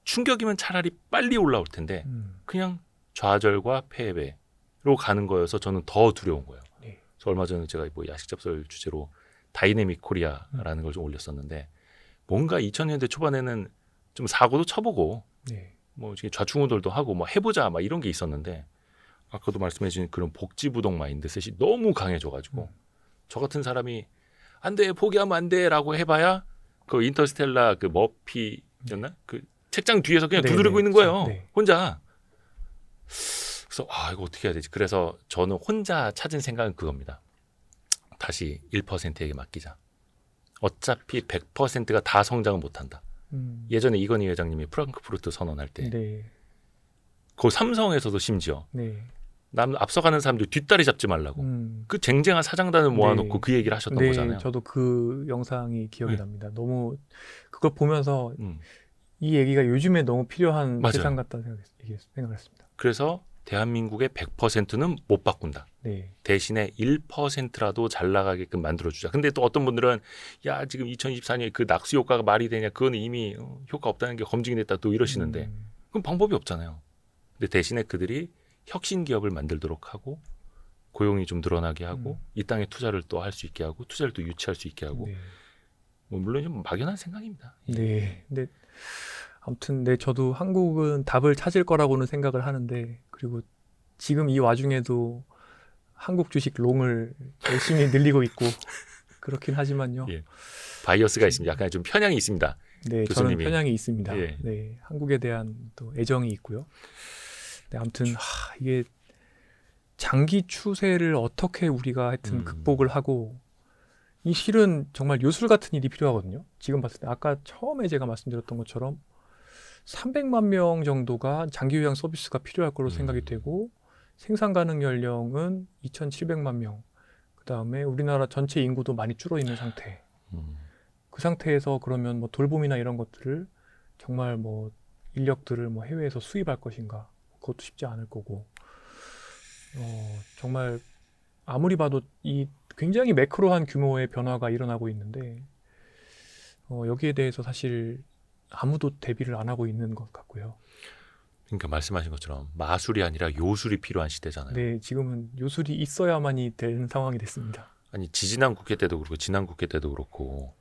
충격이면 차라리 빨리 올라올 텐데 그냥 좌절과 패배로 가는 거여서 저는 더 두려운 거예요. 그래서 얼마 전에 제가 뭐 야식잡설 주제로 다이내믹 코리아라는 걸 좀 올렸었는데 뭔가 2000년대 초반에는 좀 사고도 쳐보고 뭐 좌충우돌도 하고 뭐 해보자 막 이런 게 있었는데 아까도 말씀해 주신 그런 복지부동 마인드셋이 너무 강해져가지고 저 같은 사람이 안 돼 포기하면 안 돼라고 해봐야 그 인터스텔라 그 머피였나 그 책장 뒤에서 그냥 두드리고 있는 거예요. 혼자. 그래서 이거 어떻게 해야 되지? 그래서 저는 혼자 찾은 생각은 그겁니다. 다시 1%에게 맡기자. 어차피 100%가 다 성장은 못한다. 예전에 이건희 회장님이 프랑크푸르트 선언할 때 그 삼성에서도 심지어 남 앞서가는 사람들 뒷다리 잡지 말라고 그 쟁쟁한 사장단을 모아놓고 그 얘기를 하셨던 거잖아요. 저도 그 영상이 기억이 납니다. 너무 그걸 보면서 이 얘기가 요즘에 너무 필요한 세상 같다는 생각을 했습니다. 그래서 대한민국의 100%는 못 바꾼다. 대신에 1%라도 잘 나가게끔 만들어주자. 근데 또 어떤 분들은 야 지금 2024년에 그 낙수 효과가 말이 되냐? 그건 이미 효과 없다는 게 검증이 됐다 또 이러시는데 그럼 방법이 없잖아요. 근데 대신에 그들이 혁신 기업을 만들도록 하고 고용이 좀 늘어나게 하고 이 땅에 투자를 또 할 수 있게 하고 투자를 또 유치할 수 있게 하고 뭐 물론 좀 막연한 생각입니다. 근데 아무튼 저도 한국은 답을 찾을 거라고는 생각을 하는데 그리고 지금 이 와중에도 한국 주식 롱을 열심히 늘리고 있고 그렇긴 하지만요. 바이어스가 있습니다. 약간 좀 편향이 있습니다. 네, 교수님이. 저는 편향이 있습니다. 한국에 대한 또 애정이 있고요. 아무튼 이게 장기 추세를 어떻게 우리가 하여튼 극복을 하고 이 실은 정말 요술 같은 일이 필요하거든요. 지금 봤을 때 아까 처음에 제가 말씀드렸던 것처럼 300만 명 정도가 장기 요양 서비스가 필요할 거로 생각이 되고 생산 가능 연령은 2,700만 명. 그다음에 우리나라 전체 인구도 많이 줄어 있는 상태. 그 상태에서 그러면 뭐 돌봄이나 이런 것들을 정말 뭐 인력들을 뭐 해외에서 수입할 것인가? 그것도 쉽지 않을 거고. 정말 아무리 봐도 이 굉장히 매크로한 규모의 변화가 일어나고 있는데 여기에 대해서 사실 아무도 대비를 안 하고 있는 것 같고요. 그러니까 말씀하신 것처럼 마술이 아니라 요술이 필요한 시대잖아요. 네, 지금은 요술이 있어야만이 되는 상황이 됐습니다. 아니 지지난 국회 때도 그렇고 지난 국회 때도 그렇고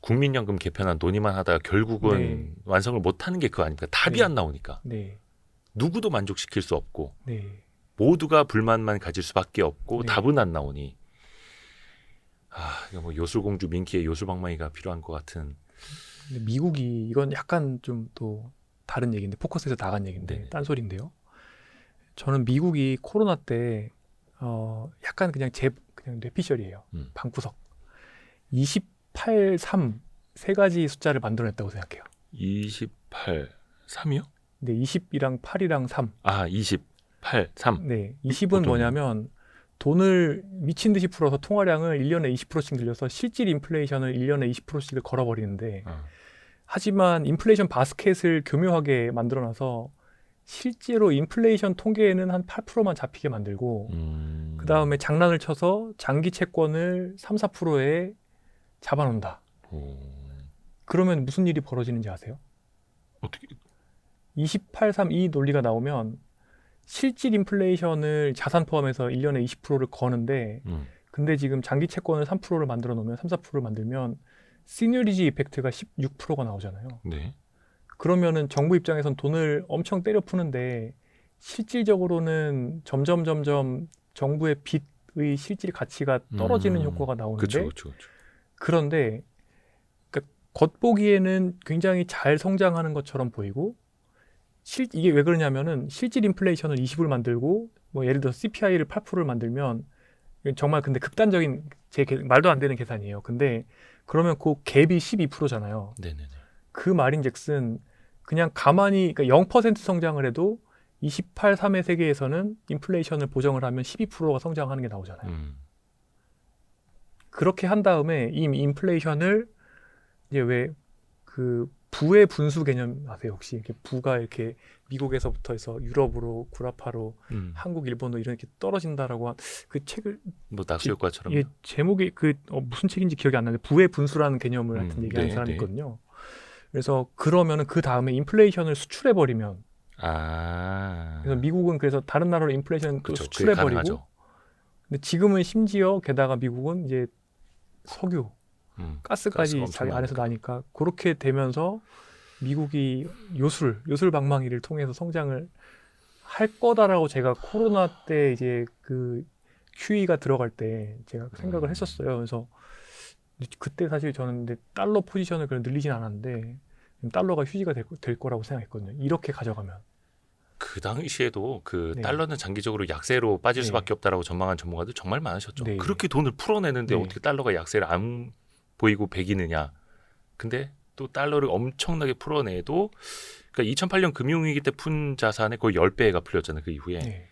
국민연금 개편안 논의만 하다가 결국은 완성을 못하는 게 그거 아닙니까? 답이 안 나오니까. 누구도 만족시킬 수 없고 모두가 불만만 가질 수밖에 없고 답은 안 나오니 이거 뭐 요술공주 민키의 요술방망이가 필요한 것 같은 근데 미국이 이건 약간 좀 또 다른 얘기인데 포커스에서 나간 얘기인데 네네. 딴소리인데요. 저는 미국이 코로나 때 약간 그냥 뇌피셜이에요. 방구석 28, 3 세 가지 숫자를 만들어냈다고 생각해요. 28, 3이요? 근데 20이랑 8이랑 3. 아, 28, 3. 네, 20은 어떤 뭐냐면 돈을 미친 듯이 풀어서 통화량을 1년에 20%씩 늘려서 실질 인플레이션을 1년에 20%씩을 걸어버리는데 하지만 인플레이션 바스켓을 교묘하게 만들어놔서 실제로 인플레이션 통계에는 한 8%만 잡히게 만들고 그 다음에 장난을 쳐서 장기 채권을 3, 4%에 잡아놓는다. 그러면 무슨 일이 벌어지는지 아세요? 어떻게? 28, 3, 이 논리가 나오면 실질 인플레이션을 자산 포함해서 1년에 20%를 거는데 근데 지금 장기 채권을 3%를 만들어 놓으면 3, 4%를 만들면 시너리지 이펙트가 16%가 나오잖아요. 네. 그러면은 정부 입장에선 돈을 엄청 때려 푸는데 실질적으로는 점점 정부의 빚의 실질 가치가 떨어지는 효과가 나오는데 그렇죠. 그런데 그러니까 겉보기에는 굉장히 잘 성장하는 것처럼 보이고 이게 왜 그러냐면은 실질 인플레이션을 20을 만들고 뭐 예를 들어 CPI를 8%를 만들면 정말 근데 극단적인 말도 안 되는 계산이에요. 근데 그러면 그 갭이 12%잖아요. 네네네. 그 말인즉슨 그냥 가만히 그러니까 0% 성장을 해도 28, 3의 세계에서는 인플레이션을 보정을 하면 12%가 성장하는 게 나오잖아요. 그렇게 한 다음에 이 인플레이션을 이제 왜 그 부의 분수 개념 아세요 혹시? 이렇게 부가 이렇게 미국에서부터 해서 유럽으로 구라파로 한국, 일본으로 이렇게 떨어진다라고 그 책을 뭐 낙수효과처럼. 예, 제목이 무슨 책인지 기억이 안 나는데 부의 분수라는 개념을 하여튼 얘기하는 네, 사람이 있거든요. 그래서 그러면은 그 다음에 인플레이션을 수출해 버리면 그래서 미국은 그래서 다른 나라로 인플레이션 또 수출해 버리고 근데 지금은 심지어 게다가 미국은 이제 석유 가스까지 자기 안에서 나니까 그렇게 되면서 미국이 요술 방망이를 통해서 성장을 할 거다라고 제가 코로나 때 이제 그 QE가 들어갈 때 제가 생각을 했었어요. 그래서 그때 사실 저는 근데 달러 포지션을 그냥 늘리진 않았는데 달러가 휴지가 될 거라고 생각했거든요. 이렇게 가져가면. 그 당시에도 그 네. 달러는 장기적으로 약세로 빠질 네. 수밖에 없다라고 전망한 전문가들 정말 많으셨죠. 네. 그렇게 돈을 풀어내는데 네. 어떻게 달러가 약세를 안 보이고 배기느냐. 근데 또 달러를 엄청나게 풀어내도 그러니까 2008년 금융위기 때 푼 자산의 거의 10배가 풀렸잖아요. 그 이후에. 네.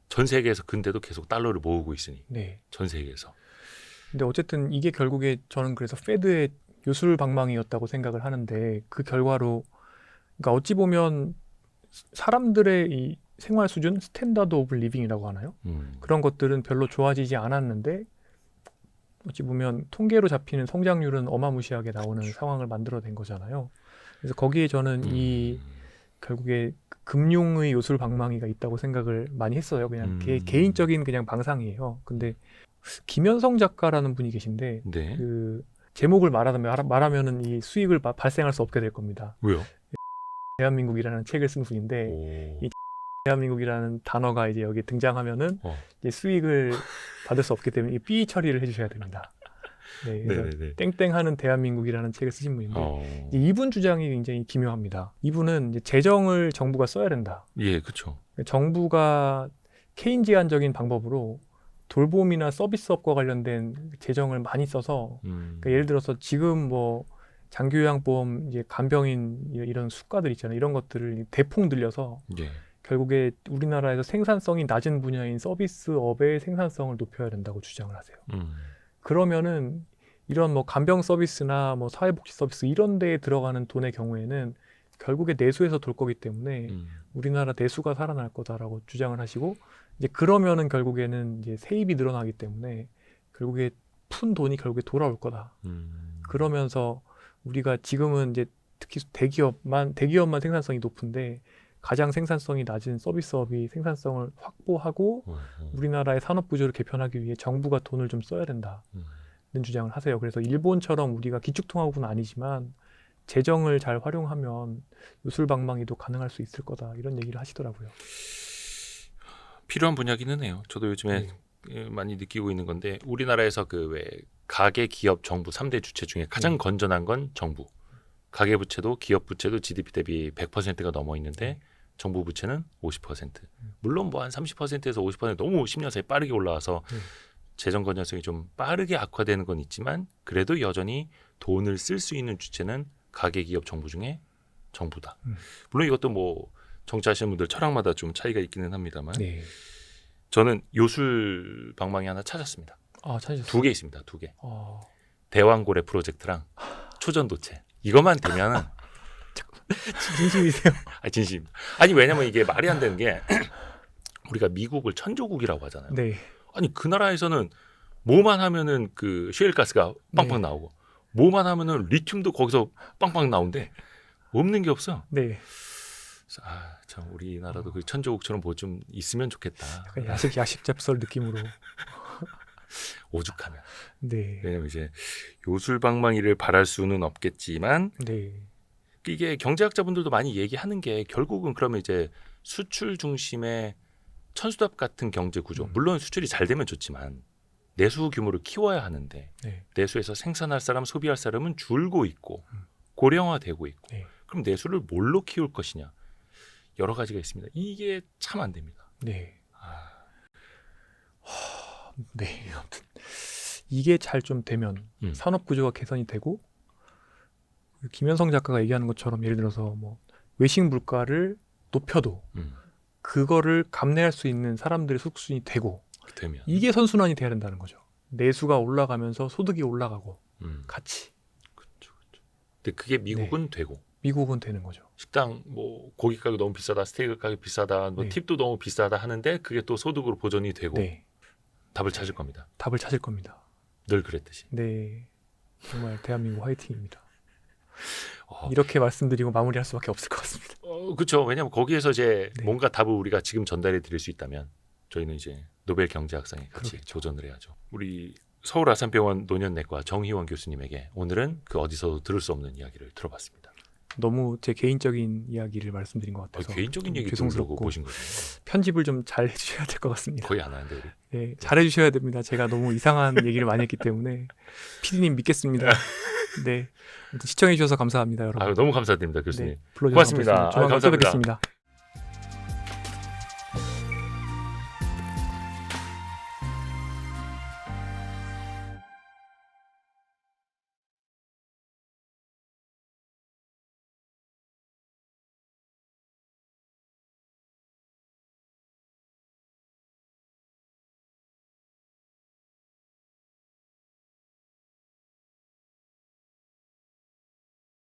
전 세계에서 근데도 계속 달러를 모으고 있으니. 네. 전 세계에서. 근데 어쨌든 이게 결국에 저는 그래서 페드의 요술 방망이였다고 생각을 하는데 그 결과로 그러니까 어찌 보면 사람들의 이 생활 수준, 스탠다드 오브 리빙이라고 하나요? 그런 것들은 별로 좋아지지 않았는데 어찌 보면 통계로 잡히는 성장률은 어마무시하게 나오는 상황을 만들어낸 거잖아요. 그래서 거기에 저는 이 결국에 금융의 요술 방망이가 있다고 생각을 많이 했어요. 그냥 개인적인 그냥 방상이에요. 근데 김현성 작가라는 분이 계신데 네. 그 제목을 말하면은 이 수익을 발생할 수 없게 될 겁니다. 왜요? 대한민국이라는 책을 쓴 분인데 이 대한민국이라는 단어가 이제 여기 등장하면은 이제 수익을 받을 수 없기 때문에 이 삐 처리를 해주셔야 됩니다. 네, 그래서 땡땡하는 대한민국이라는 책을 쓰신 분인데 이분 주장이 굉장히 기묘합니다. 이분은 이제 재정을 정부가 써야 된다. 예, 그렇죠. 정부가 케인지안적인 방법으로 돌봄이나 서비스업과 관련된 재정을 많이 써서 그러니까 예를 들어서 지금 뭐 장기요양보험 이제 간병인 이런 수가들 있잖아요. 이런 것들을 대폭 늘려서 결국에 우리나라에서 생산성이 낮은 분야인 서비스업의 생산성을 높여야 된다고 주장을 하세요. 그러면은 이런 뭐 간병 서비스나 뭐 사회복지 서비스 이런 데에 들어가는 돈의 경우에는 결국에 내수에서 돌 거기 때문에 우리나라 내수가 살아날 거다라고 주장을 하시고 이제 그러면은 결국에는 이제 세입이 늘어나기 때문에 결국에 푼 돈이 결국에 돌아올 거다. 그러면서 우리가 지금은 이제 특히 대기업만 생산성이 높은데 가장 생산성이 낮은 서비스업이 생산성을 확보하고 우리나라의 산업 구조를 개편하기 위해 정부가 돈을 좀 써야 된다는 주장을 하세요. 그래서 일본처럼 우리가 기축통화국은 아니지만 재정을 잘 활용하면 요술방망이도 가능할 수 있을 거다 이런 얘기를 하시더라고요. 필요한 분야기는 해요. 저도 요즘에 많이 느끼고 있는 건데 우리나라에서 그 왜 가계, 기업, 정부 3대 주체 중에 가장 건전한 건 정부. 가계부채도 기업 부채도 GDP 대비 100%가 넘어 있는데 정부 부채는 50%. 물론 뭐 한 30%에서 50% 너무 10년 사이 빠르게 올라와서 재정 건전성이 좀 빠르게 악화되는 건 있지만 그래도 여전히 돈을 쓸 수 있는 주체는 가계, 기업, 정부 중에 정부다. 물론 이것도 뭐 정치하시는 분들 철학마다 좀 차이가 있기는 합니다만 네. 저는 요술 방망이 하나 찾았습니다. 아, 찾으셨어요? 2개 있습니다. 2개. 아... 대왕고래 프로젝트랑 초전도체. 이것만 되면은 진심이세요? 진심. 아니 왜냐면 이게 말이 안 되는 게 우리가 미국을 천조국이라고 하잖아요. 네. 아니 그 나라에서는 뭐만 하면은 그 셰일가스가 빵빵 나오고 뭐만 하면은 리튬도 거기서 빵빵 나오는데 없는 게 없어. 네. 참 우리나라도 그 천조국처럼 뭐 좀 있으면 좋겠다. 약간 야식 잡설 느낌으로. 오죽하면. 네. 왜냐면 이제 요술방망이를 바랄 수는 없겠지만 네. 이게 경제학자분들도 많이 얘기하는 게 결국은 그러면 이제 수출 중심의 천수답 같은 경제 구조. 물론 수출이 잘 되면 좋지만 내수 규모를 키워야 하는데 네. 내수에서 생산할 사람, 소비할 사람은 줄고 있고 고령화되고 있고 네. 그럼 내수를 뭘로 키울 것이냐. 여러 가지가 있습니다. 이게 참 안 됩니다. 네. 네. 아무튼 이게 잘 좀 되면 산업 구조가 개선이 되고 김현성 작가가 얘기하는 것처럼 예를 들어서 뭐 외식 물가를 높여도 그거를 감내할 수 있는 사람들의 수준이 되고 되면 이게 선순환이 돼야 된다는 거죠. 내수가 올라가면서 소득이 올라가고 같이. 그렇죠. 근데 그게 미국은 되고 미국은 되는 거죠. 식당 뭐 고기 가격 너무 비싸다, 스테이크 가격 비싸다, 뭐 팁도 너무 비싸다 하는데 그게 또 소득으로 보전이 되고 답을 찾을 겁니다. 답을 찾을 겁니다. 늘 그랬듯이. 네, 정말 대한민국 화이팅입니다. 이렇게 말씀드리고 마무리할 수밖에 없을 것 같습니다. 그렇죠. 왜냐하면 거기에서 이제 뭔가 답을 우리가 지금 전달해 드릴 수 있다면 저희는 이제 노벨 경제학상에 같이 그러겠죠. 도전을 해야죠. 우리 서울 아산병원 노년내과 정희원 교수님에게 오늘은 그 어디서도 들을 수 없는 이야기를 들어봤습니다. 너무 제 개인적인 이야기를 말씀드린 것 같아서 개인적인 얘기 죄송스럽고 보신 거죠. 편집을 좀 잘 해주셔야 될 것 같습니다. 거의 안 하는데 우리. 네, 잘 해주셔야 됩니다. 제가 너무 이상한 얘기를 많이 했기 때문에 PD님 믿겠습니다. 네, 시청해 주셔서 감사합니다, 여러분. 너무 감사드립니다, 교수님. 네, 불러주셔서 고맙습니다. 감사했습니다. 조만간 감사합니다. 뵙겠습니다.